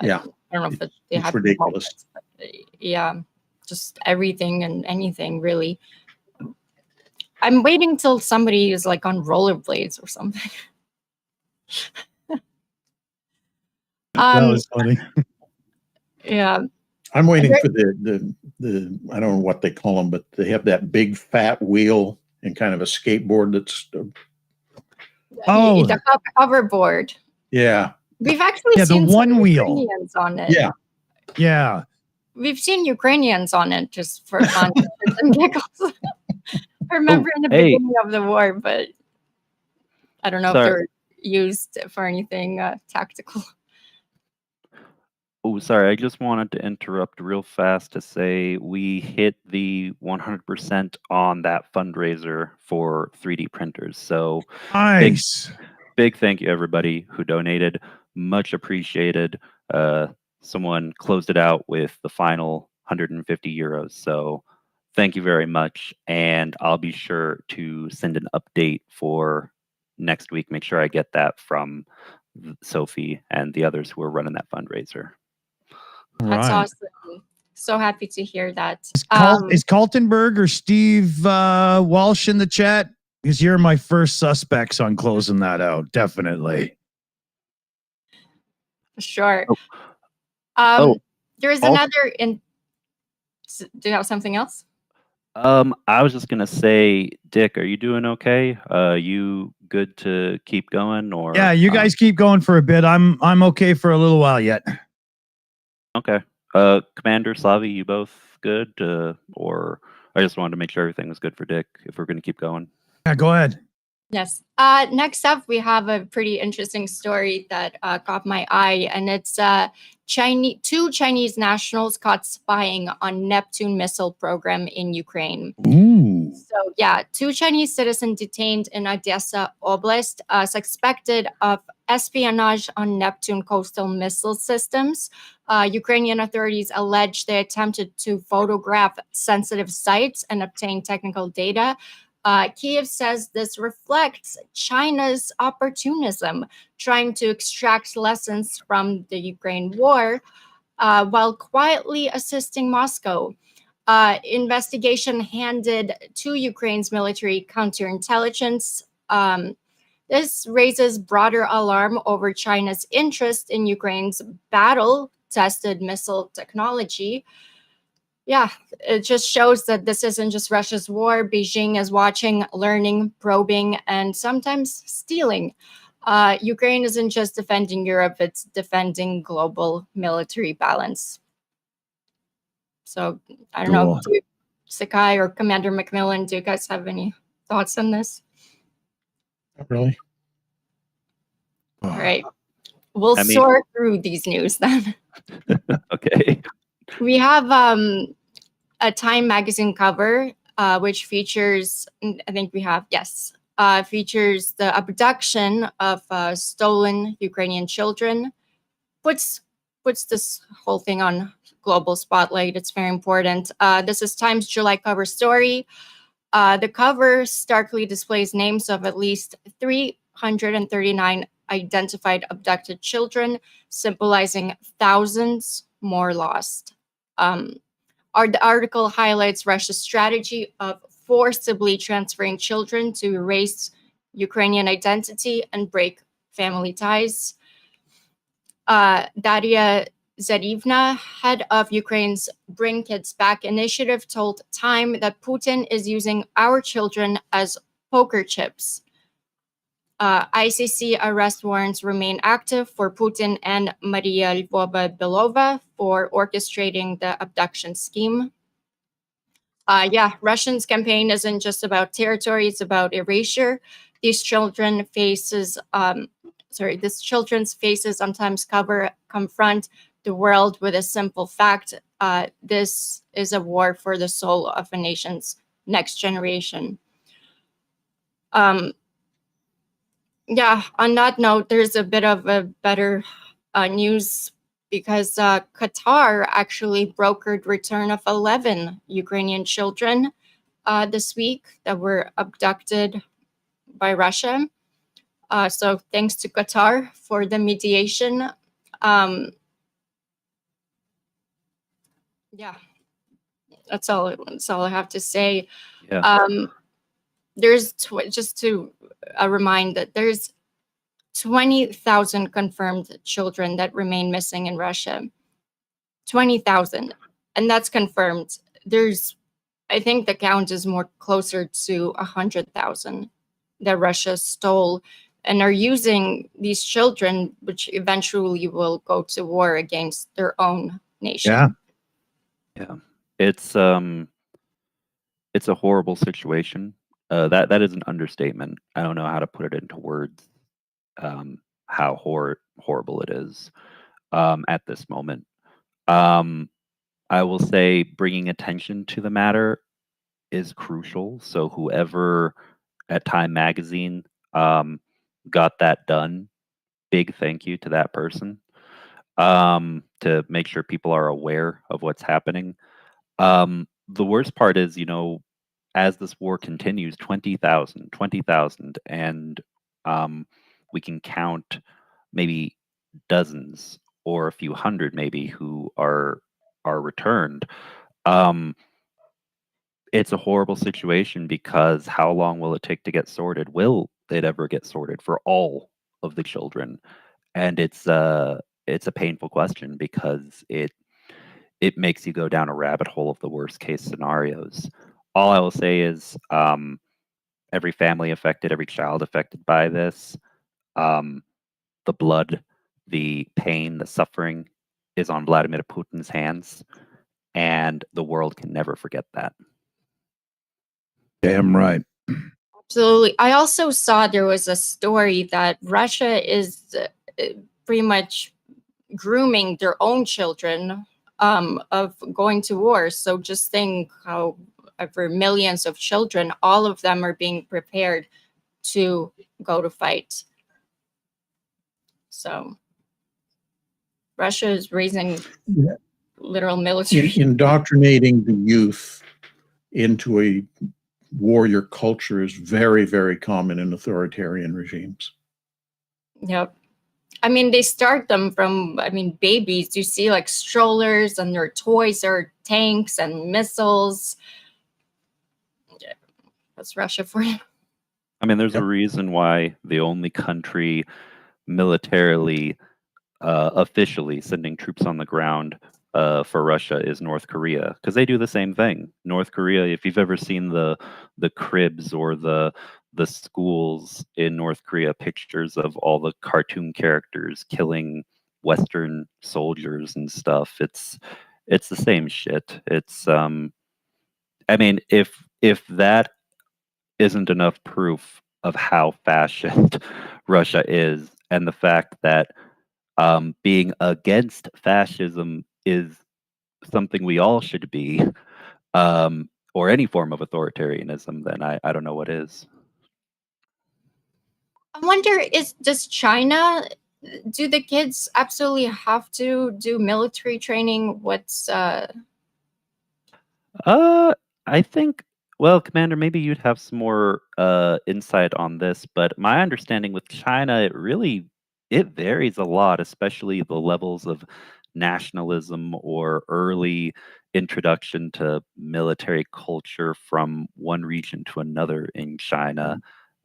Yeah. I don't know if they have ridiculous. mopeds, but yeah, just everything and anything really. I'm waiting till somebody is like on rollerblades or something. That was funny. Yeah. I'm waiting for the I don't know what they call them, but they have that big fat wheel and kind of a skateboard that's Oh, the hoverboard. Yeah. We've actually Yeah, the seen one some wheel. Ukrainians on it. Yeah. yeah. We've seen Ukrainians on it just for fun and giggles. I remember in the hey. beginning of the war, but I don't know if Sorry. they're used for anything tactical. Oh, sorry. I just wanted to interrupt real fast to say we hit the 100% on that fundraiser for 3D printers. So Nice. big thank you everybody who donated. Much appreciated. Someone closed it out with the final 150 euros. So thank you very much. And I'll be sure to send an update for next week. Make sure I get that from Sophie and the others who are running that fundraiser. That's Right. awesome. So happy to hear that. Is Kaltenberg or Steve Walsh in the chat? Because you're my first suspects on closing that out. Definitely. Sure. Oh. There's another in. Do you have something else? I was just gonna say, Dick, are you doing okay? You good to keep going, or Yeah, you guys keep going for a bit. I'm okay for a little while yet. okay? Commander Slavie, you both good? Or I just wanted to make sure everything was good for Dick. If we're gonna keep going. Yeah, go ahead. Yes. Next up, we have a pretty interesting story that caught my eye, and it's two Chinese nationals caught spying on Neptune missile program in Ukraine. Ooh. So yeah, two Chinese citizens detained in Odessa Oblast, suspected of espionage on Neptune coastal missile systems. Ukrainian authorities allege they attempted to photograph sensitive sites and obtain technical data. Kiev says this reflects China's opportunism, trying to extract lessons from the Ukraine war while quietly assisting Moscow. Investigation handed to Ukraine's military counterintelligence. This raises broader alarm over China's interest in Ukraine's battle-tested missile technology. Yeah, it just shows that this isn't just Russia's war. Beijing is watching, learning, probing, and sometimes stealing. Ukraine isn't just defending Europe, it's defending global military balance. So I don't know, Sakai or Commander Macmillan, do you guys have any thoughts on this? Not really. All right. We'll sort through these news then. Okay. We have a Time magazine cover, which features, I think we have, yes, features the abduction of stolen Ukrainian children. Puts this whole thing on global spotlight. It's very important. This is Time's July cover story. The cover starkly displays names of at least 339 identified abducted children, symbolizing thousands more lost. The article highlights Russia's strategy of forcibly transferring children to erase Ukrainian identity and break family ties. Daria Zarivna, head of Ukraine's Bring Kids Back initiative, told Time that Putin is using our children as poker chips. ICC arrest warrants remain active for Putin and Maria Lvova Belova for orchestrating the abduction scheme. Russia's campaign isn't just about territory, it's about erasure. These children's faces sometimes confront the world with a simple fact. This is a war for the soul of a nation's next generation. On that note, there's a bit of a better news because Qatar actually brokered return of 11 Ukrainian children this week that were abducted by Russia. So thanks to Qatar for the mediation. That's all I have to say. Yeah. There's just to remind that there's 20,000 confirmed children that remain missing in Russia. 20,000, and that's confirmed. I think the count is more closer to 100,000 that Russia stole and are using these children, which eventually will go to war against their own nation. Yeah. Yeah, it's a horrible situation. That is an understatement. I don't know how to put it into words. How horrible it is at this moment. I will say bringing attention to the matter is crucial. So whoever at Time Magazine got that done, big thank you to that person, to make sure people are aware of what's happening. The worst part is, as this war continues, 20,000, and we can count maybe dozens or a few hundred maybe who are returned. It's a horrible situation because how long will it take to get sorted? Will it ever get sorted for all of the children? And it's a painful question because it makes you go down a rabbit hole of the worst case scenarios. All I will say is every family affected, every child affected by this, the blood, the pain, the suffering is on Vladimir Putin's hands, and the world can never forget that. Damn right. Absolutely. I also saw there was a story that Russia is pretty much grooming their own children of going to war. So just think how for millions of children, all of them are being prepared to go to fight. So Russia is raising literal military. Indoctrinating the youth into a warrior culture is very, very common in authoritarian regimes. Yep. I mean, they start them from, babies. You see like strollers and their toys are tanks and missiles. Yeah, that's Russia for you. I mean, there's a reason why the only country militarily, officially sending troops on the ground for Russia is North Korea, because they do the same thing. North Korea, if you've ever seen the cribs or the schools in North Korea, pictures of all the cartoon characters killing Western soldiers and stuff, it's the same shit. It's I mean, if that isn't enough proof of how fascist Russia is, and the fact that being against fascism is something we all should be, or any form of authoritarianism, then I don't know what is. I wonder, does China, do the kids absolutely have to do military training? I think, well, Commander, maybe you'd have some more insight on this, but my understanding with China, it varies a lot, especially the levels of nationalism or early introduction to military culture from one region to another in China.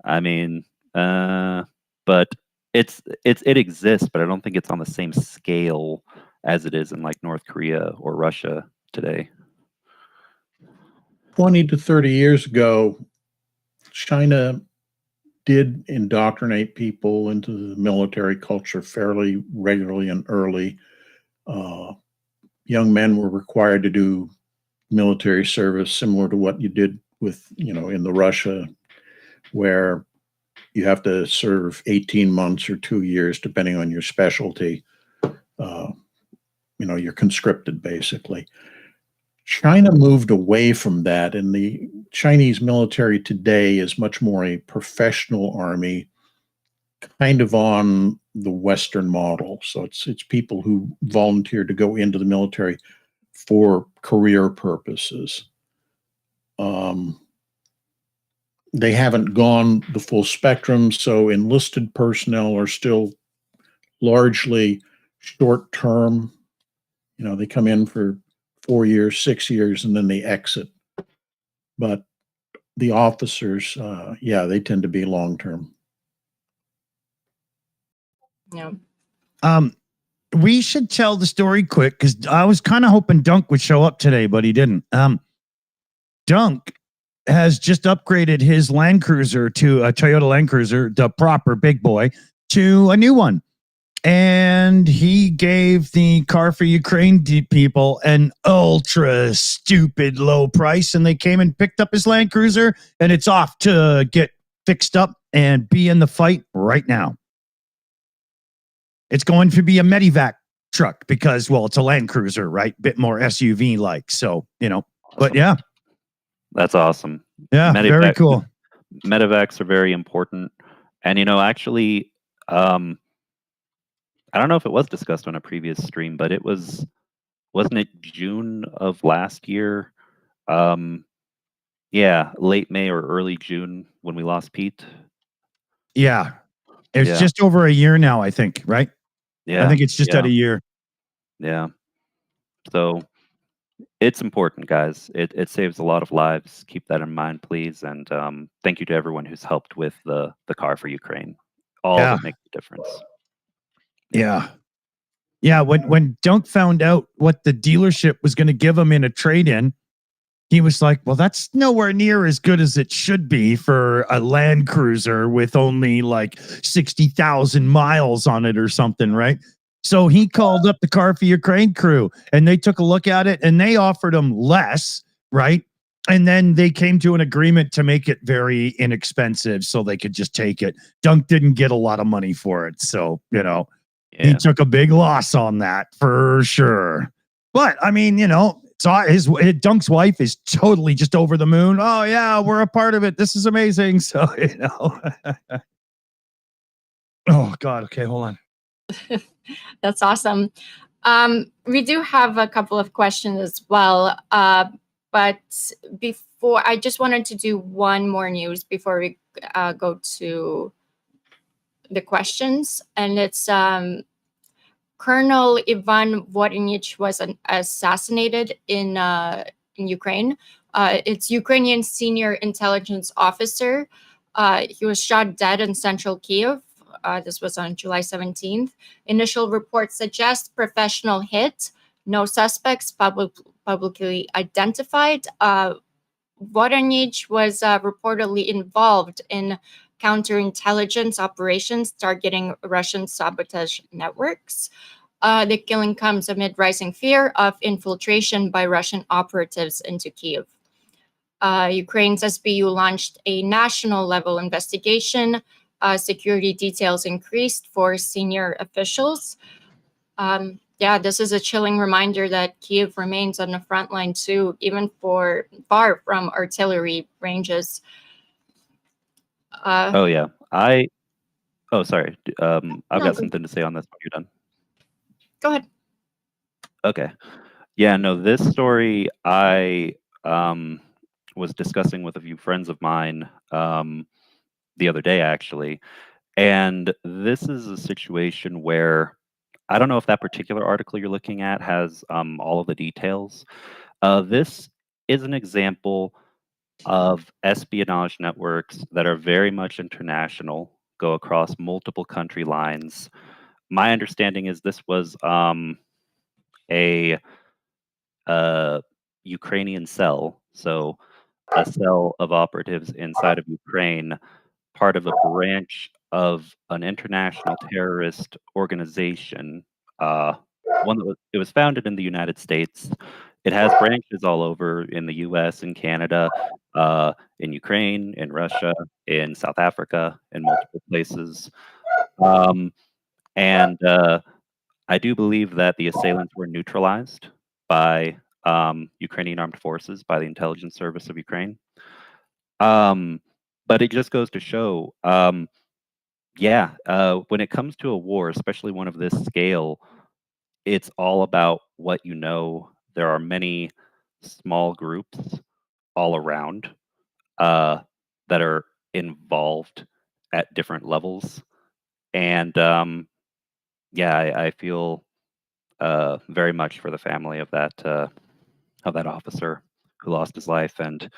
I mean, but it exists, but I don't think it's on the same scale as it is in like North Korea or Russia today. 20 to 30 years ago, China did indoctrinate people into the military culture fairly regularly and early. Young men were required to do military service similar to what you did with, in the Russia, where you have to serve 18 months or 2 years, depending on your specialty. You're conscripted, basically. China moved away from that, and the Chinese military today is much more a professional army, kind of on the Western model. So it's people who volunteer to go into the military for career purposes. They haven't gone the full spectrum, so enlisted personnel are still largely short term. They come in for 4 years, 6 years, and then they exit. But the officers, they tend to be long term. Yeah. We should tell the story quick because I was kind of hoping Dunk would show up today, but he didn't. Dunk has just upgraded his Land Cruiser to a Toyota Land Cruiser, the proper big boy, to a new one. And he gave the Car for Ukraine people an ultra stupid low price, and they came and picked up his Land Cruiser, and it's off to get fixed up and be in the fight right now. It's going to be a Medivac truck because, well, it's a Land Cruiser, right? Bit more SUV like. So, but yeah. That's awesome. Yeah, very cool. Medivacs are very important. And, actually, I don't know if it was discussed on a previous stream, but wasn't it June of last year? Yeah, late May or early June when we lost Pete. Yeah. It's just over a year now, I think, right? Yeah. I think it's just at a year. Yeah. So it's important, guys. It saves a lot of lives. Keep that in mind, please. And thank you to everyone who's helped with the Car for Ukraine. All that make a difference. Yeah. Yeah. When Dunk found out what the dealership was going to give him in a trade-in, he was like, well, that's nowhere near as good as it should be for a Land Cruiser with only like 60,000 miles on it or something, right? So he called up the Car for Ukraine crew, and they took a look at it, and they offered him less, right? And then they came to an agreement to make it very inexpensive so they could just take it. Dunk didn't get a lot of money for it. So, he took a big loss on that for sure. But I mean, his Dunk's wife is totally just over the moon. Oh yeah, we're a part of it. This is amazing. So, oh God. Okay, hold on. That's awesome. We do have a couple of questions as well. But before, I just wanted to do one more news before we go to the questions. And it's Colonel Ivan Vinich was assassinated in Ukraine. It's Ukrainian senior intelligence officer. He was shot dead in central Kiev. This was on July 17th. Initial reports suggest professional hit. No suspects publicly identified. Vinich was reportedly involved in counterintelligence operations targeting Russian sabotage networks. The killing comes amid rising fear of infiltration by Russian operatives into Kiev. Ukraine's SBU launched a national-level investigation. Security details increased for senior officials. This is a chilling reminder that Kiev remains on the front line too, even far from artillery ranges. Sorry. I've got something to say on this when you're done. Go ahead. Okay. Yeah, no, this story I was discussing with a few friends of mine the other day, actually. And this is a situation where I don't know if that particular article you're looking at has all of the details. This is an example of espionage networks that are very much international, go across multiple country lines. My understanding is this was a Ukrainian cell, so a cell of operatives inside of Ukraine, part of a branch of an international terrorist organization. It was founded in the United States. It has branches all over in the U.S. and Canada, in Ukraine, in Russia, in South Africa, in multiple places. And I do believe that the assailants were neutralized by Ukrainian armed forces, by the intelligence service of Ukraine. But it just goes to show, when it comes to a war, especially one of this scale, it's all about what you know. There are many small groups all around that are involved at different levels. And I feel very much for the family of that officer who lost his life, and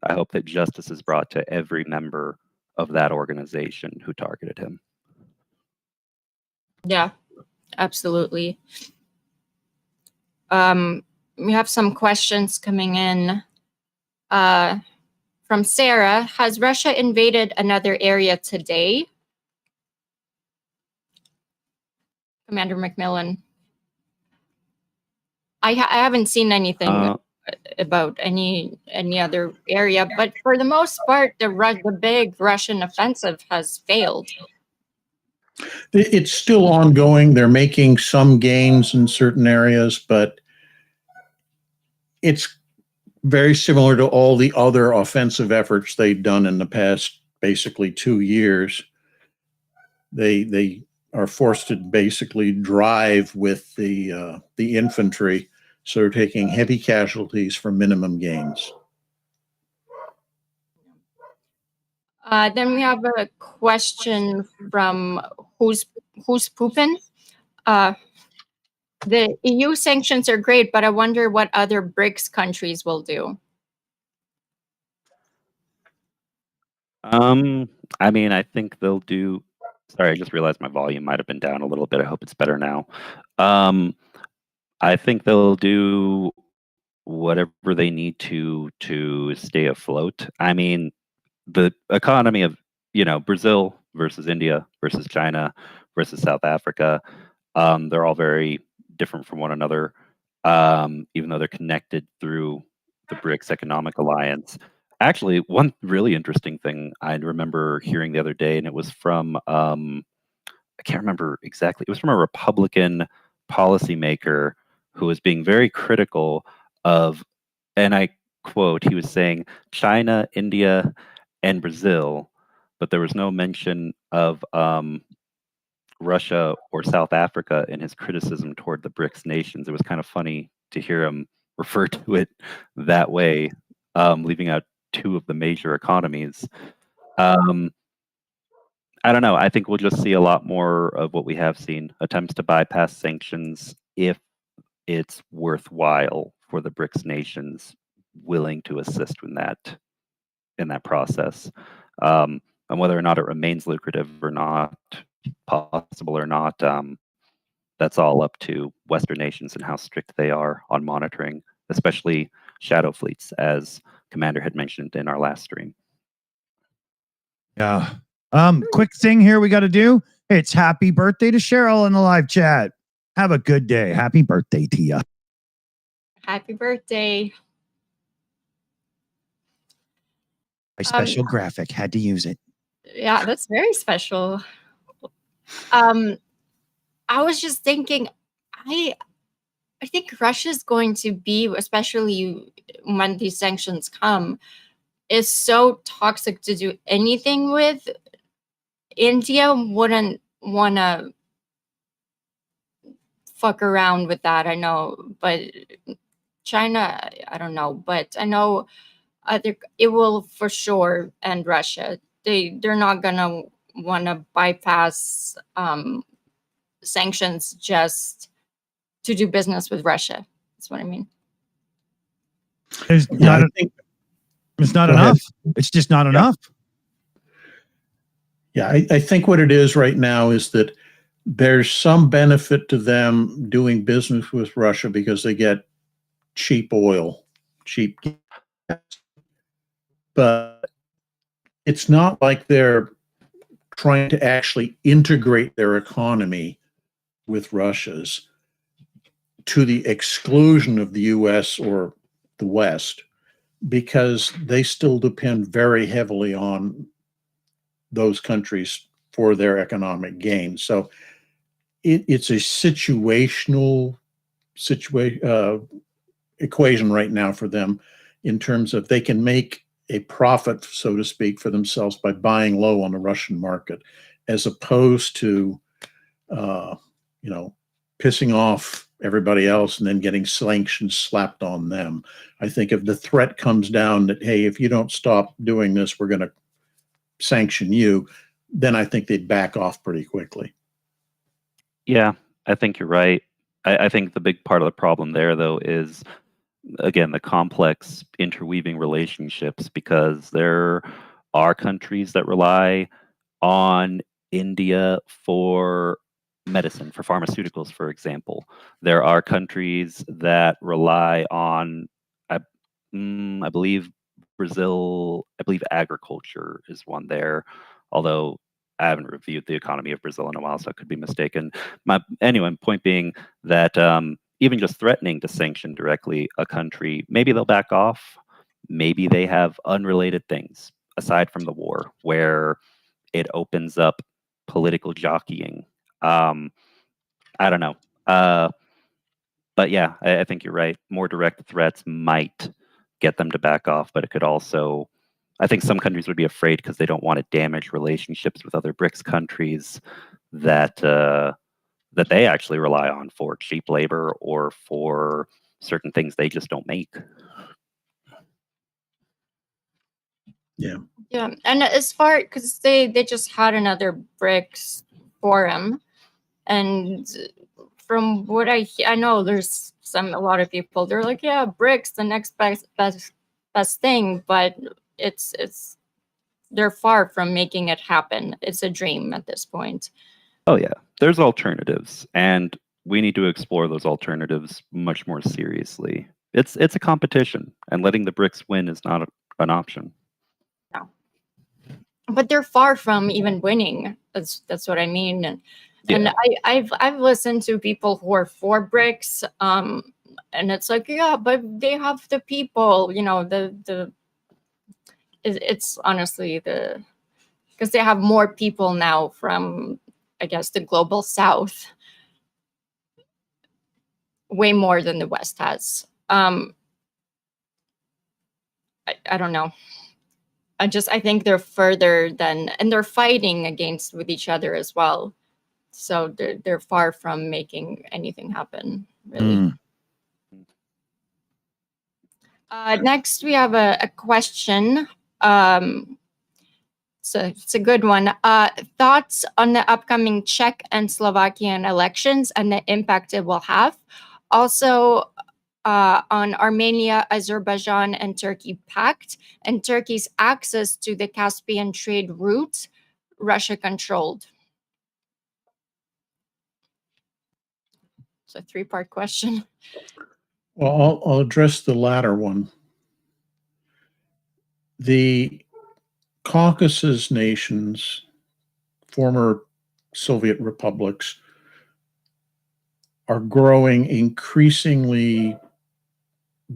I hope that justice is brought to every member of that organization who targeted him. Yeah, absolutely. We have some questions coming in from Sarah, has Russia invaded another area today? Commander McMillan. I haven't seen anything about any other area, but for the most part, the big Russian offensive has failed. It's still ongoing. They're making some gains in certain areas, but it's very similar to all the other offensive efforts they've done in the past basically 2 years. They are forced to basically drive with the infantry, so they're taking heavy casualties for minimum gains. Then we have a question from who's pooping. The EU sanctions are great, but I wonder what other BRICS countries will do. I mean, I think they'll do. Sorry, I just realized my volume might have been down a little bit. I hope it's better now. I think they'll do whatever they need to stay afloat. I mean, the economy of Brazil versus India versus China versus South Africa, they're all very different from one another, even though they're connected through the BRICS economic alliance. Actually, one really interesting thing I remember hearing the other day, and it was from I can't remember exactly. It was from a Republican policymaker who was being very critical of, and I quote, he was saying China, India, and Brazil, but there was no mention of Russia or South Africa in his criticism toward the BRICS nations. It was kind of funny to hear him refer to it that way, leaving out two of the major economies. I don't know. I think we'll just see a lot more of what we have seen, attempts to bypass sanctions if it's worthwhile for the BRICS nations willing to assist in that process. And whether or not it remains lucrative or not, possible or not, that's all up to Western nations and how strict they are on monitoring, especially shadow fleets, as Commander had mentioned in our last stream. Yeah. Quick thing here we got to do. It's happy birthday to Cheryl in the live chat. Have a good day. Happy birthday to you. Happy birthday. My special graphic. Had to use it. Yeah, that's very special. I was just thinking, I think Russia's going to be, especially when these sanctions come, is so toxic to do anything with. India wouldn't want to fuck around with that, I know, but China, I don't know, but I know it will for sure end Russia. They're not gonna want to bypass sanctions just to do business with Russia. That's what I mean. It's not enough. It's just not enough. Yeah, I think what it is right now is that there's some benefit to them doing business with Russia because they get cheap oil, cheap gas. But it's not like they're trying to actually integrate their economy with Russia's to the exclusion of the US or the West, because they still depend very heavily on those countries for their economic gain. So it's a situational equation right now for them, in terms of they can make a profit, so to speak, for themselves by buying low on the Russian market, as opposed to pissing off everybody else and then getting sanctions slapped on them. I think if the threat comes down that, hey, if you don't stop doing this, we're going to sanction you, then I think they'd back off pretty quickly. Yeah, I think you're right. I think the big part of the problem there, though, is, again, the complex interweaving relationships, because there are countries that rely on India for medicine, for pharmaceuticals, for example. There are countries that rely on, I believe, Brazil, I believe agriculture is one there, although I haven't reviewed the economy of Brazil in a while, so I could be mistaken. Anyway, point being that even just threatening to sanction directly a country, maybe they'll back off. Maybe they have unrelated things aside from the war where it opens up political jockeying. I don't know. But yeah, I think you're right. More direct threats might get them to back off, but it could also, I think some countries would be afraid because they don't want to damage relationships with other BRICS countries that that they actually rely on for cheap labor or for certain things they just don't make. Yeah. Yeah, and as far because they just had another BRICS forum, and from what I know, there's a lot of people. They're like, yeah, BRICS, the next best thing, but it's they're far from making it happen. It's a dream at this point. Oh yeah, there's alternatives, and we need to explore those alternatives much more seriously. It's a competition, and letting the BRICS win is not an option. No, but they're far from even winning. That's what I mean. And I've listened to people who are for BRICS, and it's like, yeah, but they have the people, you know, it's honestly because they have more people now from, I guess, the global South, way more than the West has. I don't know. I think they're further than, and they're fighting against with each other as well. So they're far from making anything happen, really. Next, we have a question. So it's a good one. Thoughts on the upcoming Czech and Slovakian elections and the impact it will have. Also, on Armenia, Azerbaijan, and Turkey pact, and Turkey's access to the Caspian trade route, Russia controlled. It's a three-part question. Well, I'll address the latter one. The Caucasus nations, former Soviet republics, are growing increasingly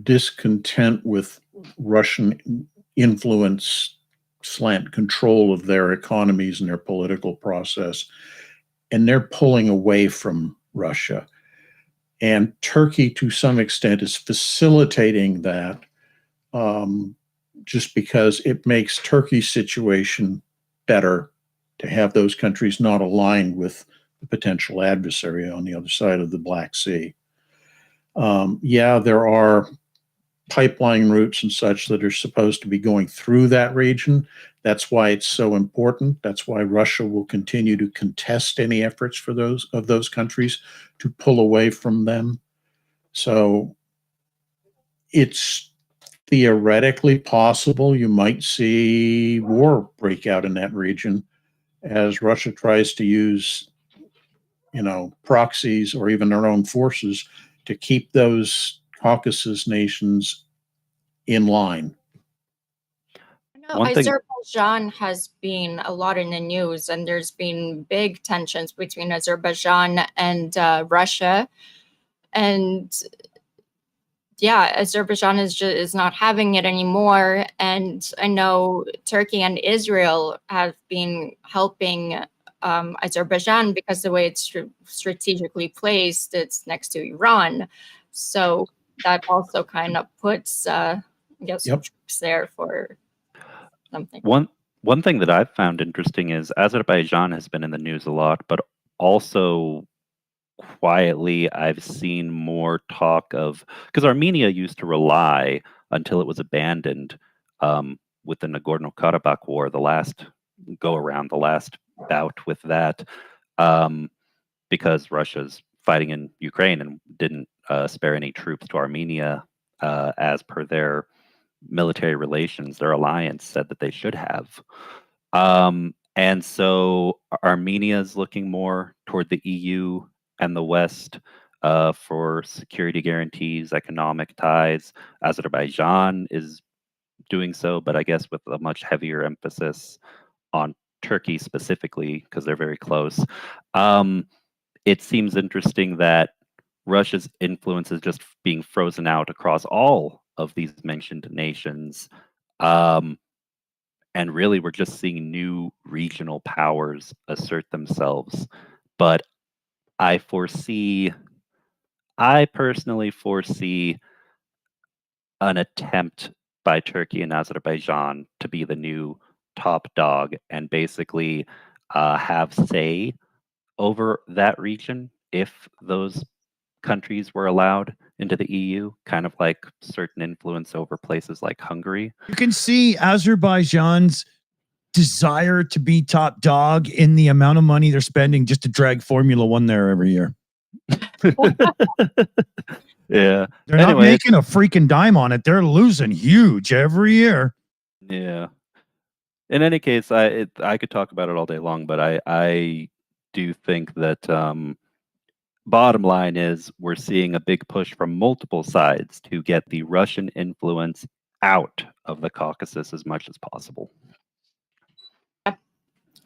discontent with Russian influence, slant control of their economies and their political process, and they're pulling away from Russia. And Turkey, to some extent, is facilitating that just because it makes Turkey's situation better to have those countries not aligned with the potential adversary on the other side of the Black Sea. Yeah, there are pipeline routes and such that are supposed to be going through that region. That's why it's so important. That's why Russia will continue to contest any efforts for those countries to pull away from them. So it's theoretically possible you might see war break out in that region as Russia tries to use, proxies or even their own forces to keep those Caucasus nations in line. Azerbaijan has been a lot in the news, and there's been big tensions between Azerbaijan and Russia. And yeah, Azerbaijan is not having it anymore. And I know Turkey and Israel have been helping Azerbaijan because the way it's strategically placed, it's next to Iran. So that also kind of puts, troops there for something. One thing that I've found interesting is Azerbaijan has been in the news a lot, but also quietly I've seen more talk of, because Armenia used to rely until it was abandoned with the Nagorno-Karabakh war, the last go-around, the last bout with that, because Russia's fighting in Ukraine and didn't spare any troops to Armenia as per their military relations, their alliance said that they should have. And so Armenia is looking more toward the EU and the West for security guarantees, economic ties. Azerbaijan is doing so, but I guess with a much heavier emphasis on Turkey specifically, because they're very close. It seems interesting that Russia's influence is just being frozen out across all of these mentioned nations. And really, we're just seeing new regional powers assert themselves. But I personally foresee an attempt by Turkey and Azerbaijan to be the new top dog and basically have say over that region if those countries were allowed into the EU, kind of like certain influence over places like Hungary. You can see Azerbaijan's desire to be top dog in the amount of money they're spending just to drag Formula One there every year. Yeah. They're not making a freaking dime on it. They're losing huge every year. Yeah. In any case, I could talk about it all day long, but I do think that bottom line is we're seeing a big push from multiple sides to get the Russian influence out of the Caucasus as much as possible.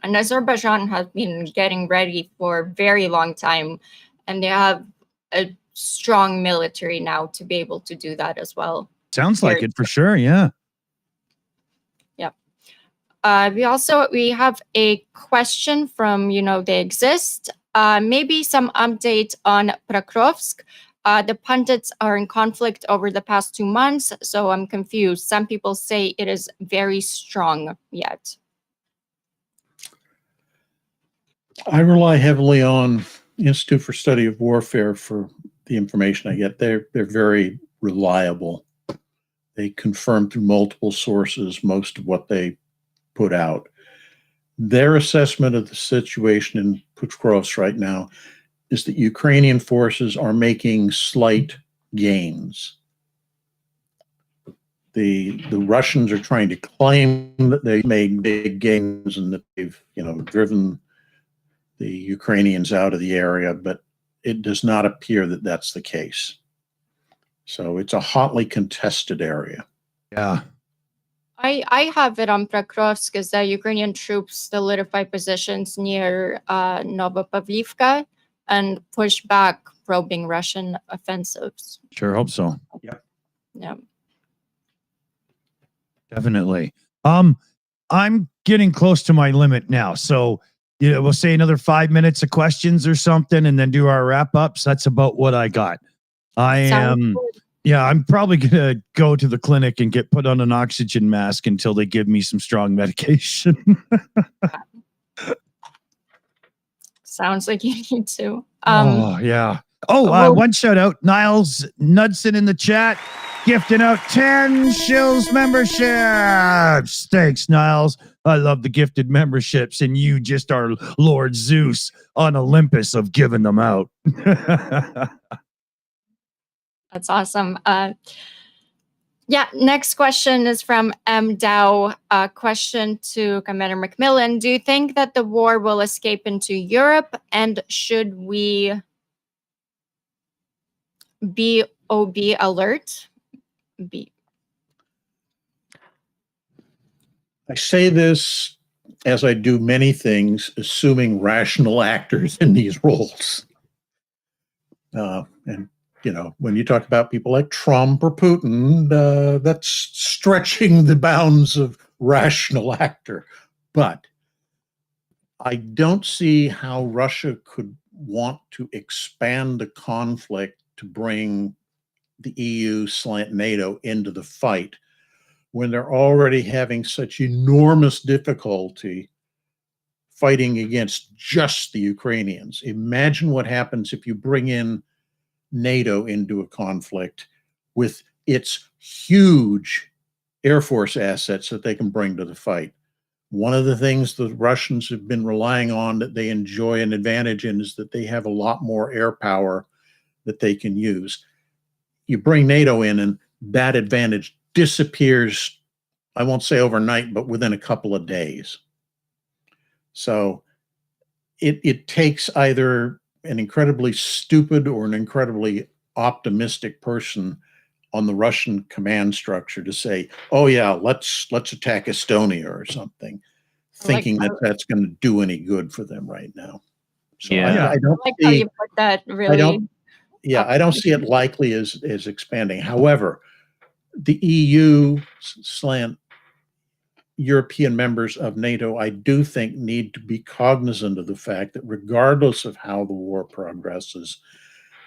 And Azerbaijan has been getting ready for a very long time, and they have a strong military now to be able to do that as well. Sounds like it for sure, yeah. Yep. We have a question from, they exist. Maybe some update on Pokrovsk. The pundits are in conflict over the past 2 months, so I'm confused. Some people say it is very strong yet. I rely heavily on Institute for Study of Warfare for the information I get. They're very reliable. They confirm through multiple sources most of what they put out. Their assessment of the situation in Pokrovsk right now is that Ukrainian forces are making slight gains. The Russians are trying to claim that they made big gains and that they've driven the Ukrainians out of the area, but it does not appear that that's the case. So it's a hotly contested area. Yeah. I have it on Pokrovsk as the Ukrainian troops solidify positions near Novopavlivka and push back probing Russian offensives. Sure hope so. Yeah. Definitely. I'm getting close to my limit now. So we'll say another 5 minutes of questions or something and then do our wrap ups. That's about what I got. I'm probably going to go to the clinic and get put on an oxygen mask until they give me some strong medication. Sounds like you need to. Yeah. One shout out. Niles Knudsen in the chat, gifting out 10 Shills memberships. Thanks, Niles. I love the gifted memberships, and you just are Lord Zeus on Olympus of giving them out. That's awesome. Next question is from M. Dow. Question to Commander Macmillan. Do you think that the war will escape into Europe, and should we be OB alert? I say this as I do many things, assuming rational actors in these roles. When you talk about people like Trump or Putin, that's stretching the bounds of rational actor. But I don't see how Russia could want to expand the conflict to bring the EU/NATO into the fight when they're already having such enormous difficulty fighting against just the Ukrainians. Imagine what happens if you bring in NATO into a conflict with its huge Air Force assets that they can bring to the fight. One of the things the Russians have been relying on that they enjoy an advantage in is that they have a lot more air power that they can use. You bring NATO in and that advantage disappears, I won't say overnight, but within a couple of days. So it takes either an incredibly stupid or an incredibly optimistic person on the Russian command structure to say, "Oh yeah, let's attack Estonia or something," thinking that that's going to do any good for them right now. So Yeah. I don't I like how see. you put that really. I don't see it likely as expanding. However, the EU slant European members of NATO, I do think, need to be cognizant of the fact that regardless of how the war progresses,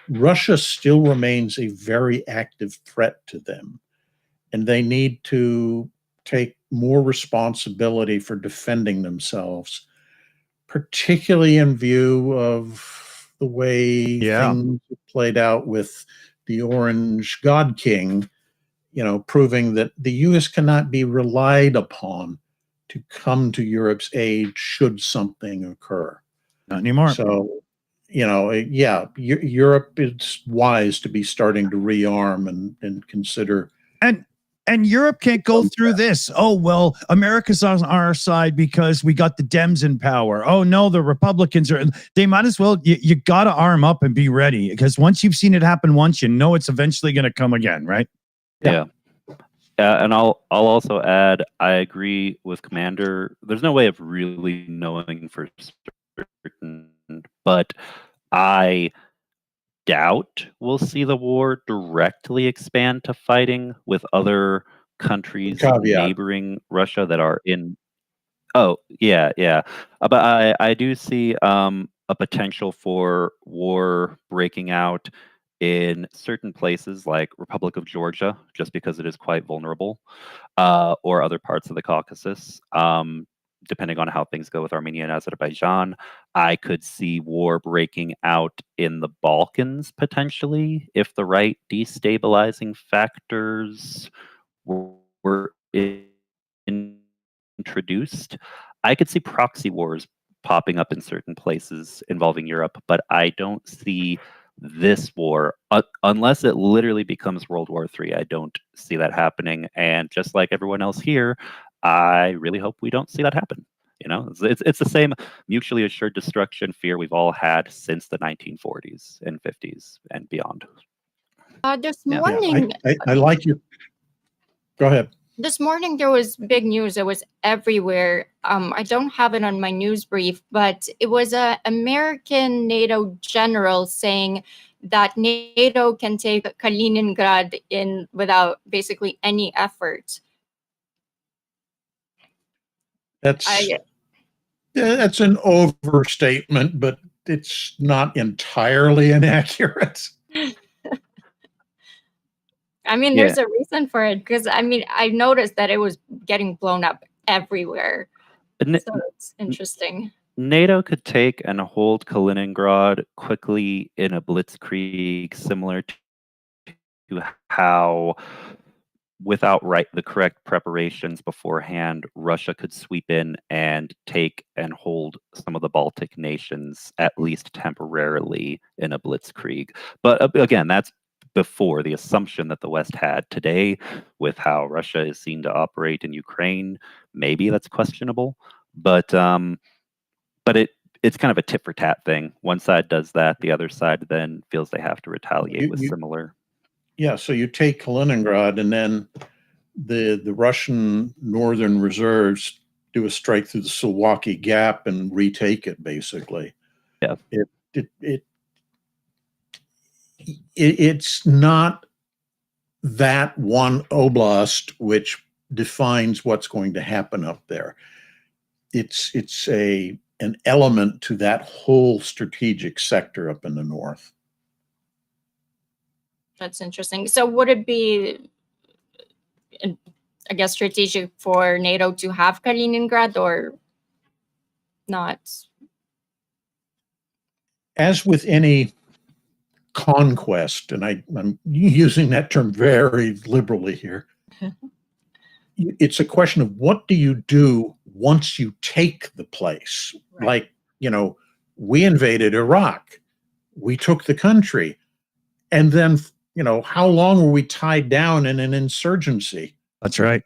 Russia still remains a very active threat to them. And they need to take more responsibility for defending themselves, particularly in view of the way things played out with the Orange God King, proving that the U.S. cannot be relied upon to come to Europe's aid should something occur. Not anymore. So, Europe is wise to be starting to rearm and consider. And Europe can't go through this. Oh, well, America's on our side because we got the Dems in power. Oh, no, the Republicans are. They might as well. You got to arm up and be ready, because once you've seen it happen once, it's eventually going to come again, right? Yeah. And I'll also add, I agree with Commander. There's no way of really knowing for certain, but I doubt we'll see the war directly expand to fighting with other countries neighboring Russia that are in. Oh, yeah. But I do see a potential for war breaking out in certain places like Republic of Georgia, just because it is quite vulnerable, or other parts of the Caucasus. Depending on how things go with Armenia and Azerbaijan, I could see war breaking out in the Balkans potentially if the right destabilizing factors were introduced. I could see proxy wars popping up in certain places involving Europe, but I don't see this war, unless it literally becomes World War III. I don't see that happening. And just like everyone else here, I really hope we don't see that happen. It's the same mutually assured destruction fear we've all had since the 1940s and 50s and beyond. This morning, I like you. Go ahead. This morning there was big news. It was everywhere. I don't have it on my news brief, but it was an American NATO general saying that NATO can take Kaliningrad in without basically any effort. That's an overstatement, but it's not entirely inaccurate. I mean, there's a reason for it, because I noticed that it was getting blown up everywhere. So it's interesting. NATO could take and hold Kaliningrad quickly in a blitzkrieg, similar to how, without the correct preparations beforehand, Russia could sweep in and take and hold some of the Baltic nations, at least temporarily, in a blitzkrieg. But again, that's before the assumption that the West had. Today, with how Russia is seen to operate in Ukraine, maybe that's questionable. But it's kind of a tit for tat thing. One side does that, the other side then feels they have to retaliate with similar. Yeah, so you take Kaliningrad, and then the Russian Northern Reserves do a strike through the Suwalki Gap and retake it, basically. Yeah. It's not that one oblast which defines what's going to happen up there. It's an element to that whole strategic sector up in the north. That's interesting. So would it be, I guess, strategic for NATO to have Kaliningrad or not? As with any conquest, and I'm using that term very liberally here, it's a question of what do you do once you take the place? Right. Like, we invaded Iraq, we took the country, and then, how long were we tied down in an insurgency? That's right.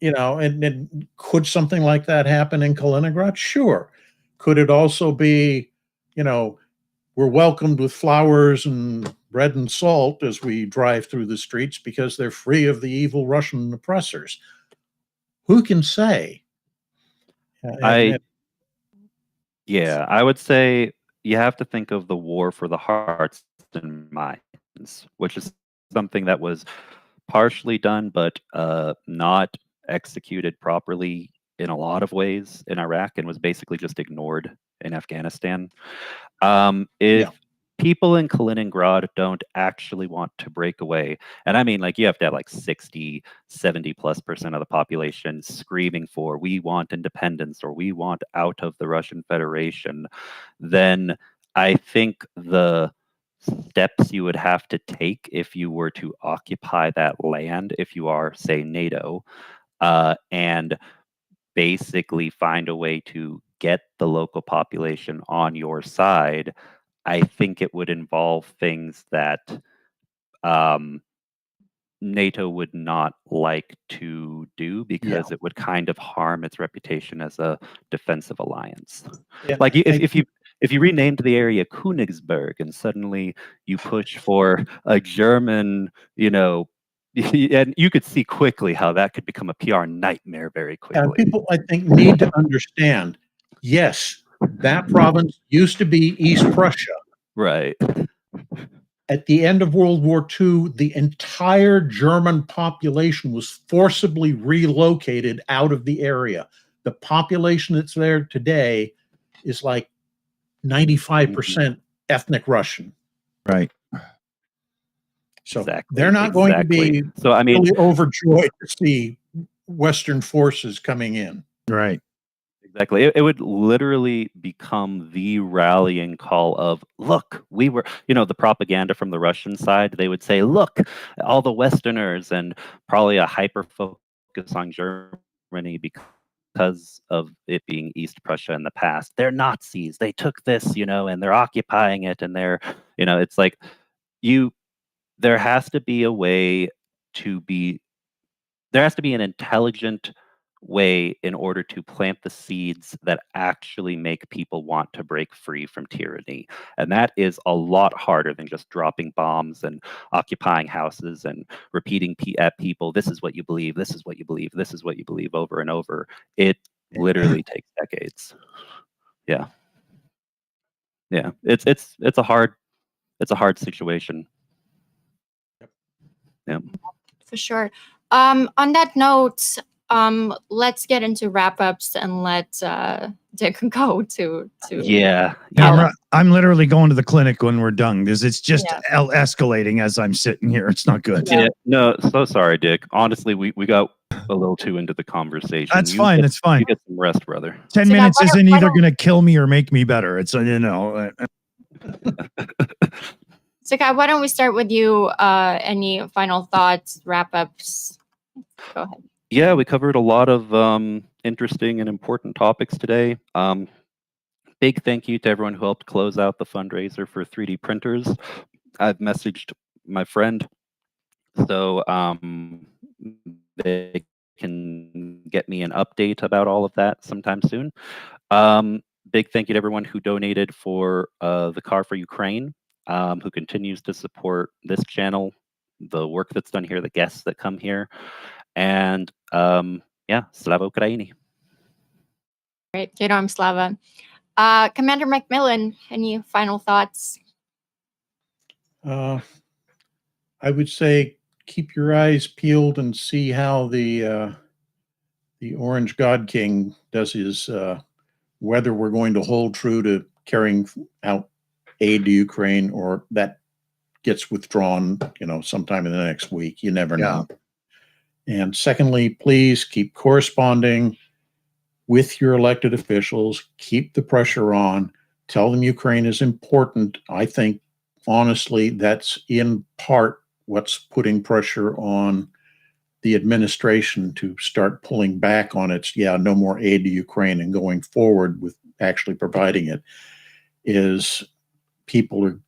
And could something like that happen in Kaliningrad? Sure. Could it also be, we're welcomed with flowers and bread and salt as we drive through the streets because they're free of the evil Russian oppressors. Who can say? Yeah, I would say you have to think of the war for the hearts and minds, which is something that was partially done, but not executed properly in a lot of ways in Iraq, and was basically just ignored in Afghanistan. If people in Kaliningrad don't actually want to break away, and I mean, like, you have to have like 60, 70+% of the population screaming for, we want independence or we want out of the Russian Federation, then I think the steps you would have to take if you were to occupy that land, if you are, say, NATO, and basically find a way to get the local population on your side, I think it would involve things that NATO would not like to do because it would kind of harm its reputation as a defensive alliance. Yeah, like if you renamed the area Königsberg and suddenly you push for a German, and you could see quickly how that could become a PR nightmare very quickly. People, I think, need to understand, yes, that province used to be East Prussia. Right. At the end of World War II, the entire German population was forcibly relocated out of the area. The population that's there today is like 95% ethnic Russian. Right. So Exactly, they're not going to be so, I mean, really overjoyed to see Western forces coming in. Right. Exactly. It would literally become the rallying call of, look, we were, the propaganda from the Russian side, they would say, look, all the Westerners, and probably a hyper focus on Germany because of it being East Prussia in the past. They're Nazis. They took this, and they're occupying it, and they're, it's like there has to be a way there has to be an intelligent way in order to plant the seeds that actually make people want to break free from tyranny. And that is a lot harder than just dropping bombs and occupying houses and repeating at people, this is what you believe, this is what you believe, this is what you believe, over and over. It literally takes decades. Yeah. Yeah. It's a hard situation. Yeah. For sure. On that note, let's get into wrap-ups and let Dick go to Yeah. I'm literally going to the clinic when we're done because it's just escalating as I'm sitting here. It's not good. Yeah. No, so sorry, Dick. Honestly, we got a little too into the converation. That's fine. That's fine. You get some rest, brother. 10 minutes isn't either going to kill me or make me better. It's So, Kai, why don't we start with you? Any final thoughts, wrap-ups? Go ahead. Yeah, we covered a lot of interesting and important topics today. Big thank you to everyone who helped close out the fundraiser for 3D printers. I've messaged my friend, so they can get me an update about all of that sometime soon. Big thank you to everyone who donated for the car for Ukraine, who continues to support this channel, the work that's done here, the guests that come here. And Slava Ukraini. Great. Jadam Slava. Commander Macmillan, any final thoughts? I would say keep your eyes peeled and see how the Orange God King does his, whether we're going to hold true to carrying out aid to Ukraine or that gets withdrawn, sometime in the next week. You never know. And secondly, please keep corresponding with your elected officials. Keep the pressure on. Tell them Ukraine is important. I think, honestly, that's in part what's putting pressure on the administration to start pulling back on its, no more aid to Ukraine and going forward with actually providing it, is people are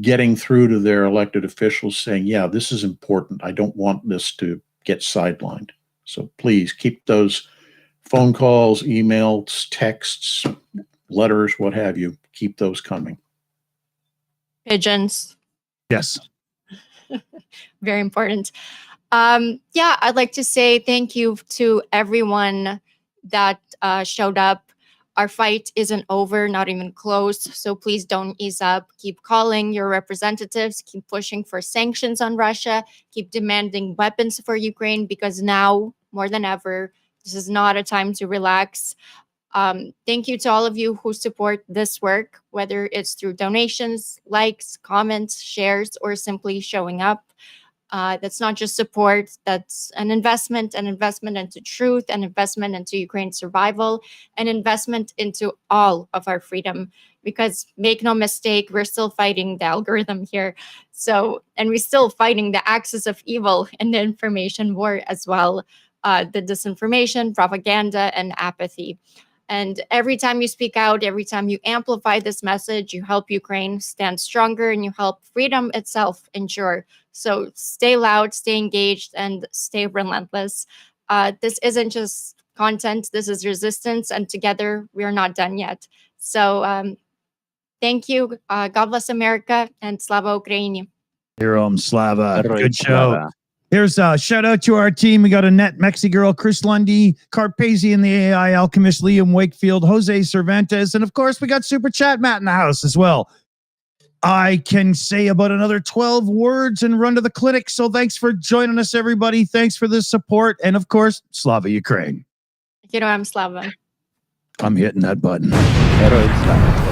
getting through to their elected officials saying, this is important. I don't want this to get sidelined. So please keep those phone calls, emails, texts, letters, what have you, keep those coming. Pigeons. Yes. Very important. Yeah, I'd like to say thank you to everyone that showed up. Our fight isn't over, not even close. So please don't ease up. Keep calling your representatives. Keep pushing for sanctions on Russia. Keep demanding weapons for Ukraine, because now, more than ever, this is not a time to relax. Thank you to all of you who support this work, whether it's through donations, likes, comments, shares, or simply showing up. That's not just support, that's an investment into truth, an investment into Ukraine's survival, an investment into all of our freedom. Because make no mistake, we're still fighting the algorithm here. So, and we're still fighting the axis of evil in the information war as well, the disinformation, propaganda, and apathy. And every time you speak out, every time you amplify this message, you help Ukraine stand stronger and you help freedom itself endure. So stay loud, stay engaged, and stay relentless. This isn't just content, this is resistance, and together we are not done yet. So thank you. God bless America, and Slava Ukraini. Heroam Slava. Heroic Good show. Slava. Here's a shout out to our team. We got Annette, Mexi Girl, Chris Lundy, Carpazian, the AI Alchemist, Liam Wakefield, Jose Cervantes, and of course, we got Super Chat Matt in the house as well. I can say about another 12 words and run to the clinic. So thanks for joining us, everybody. Thanks for the support. And of course, Slava Ukraine. You know, I'm Slava. I'm hitting that button. Heroic Slava.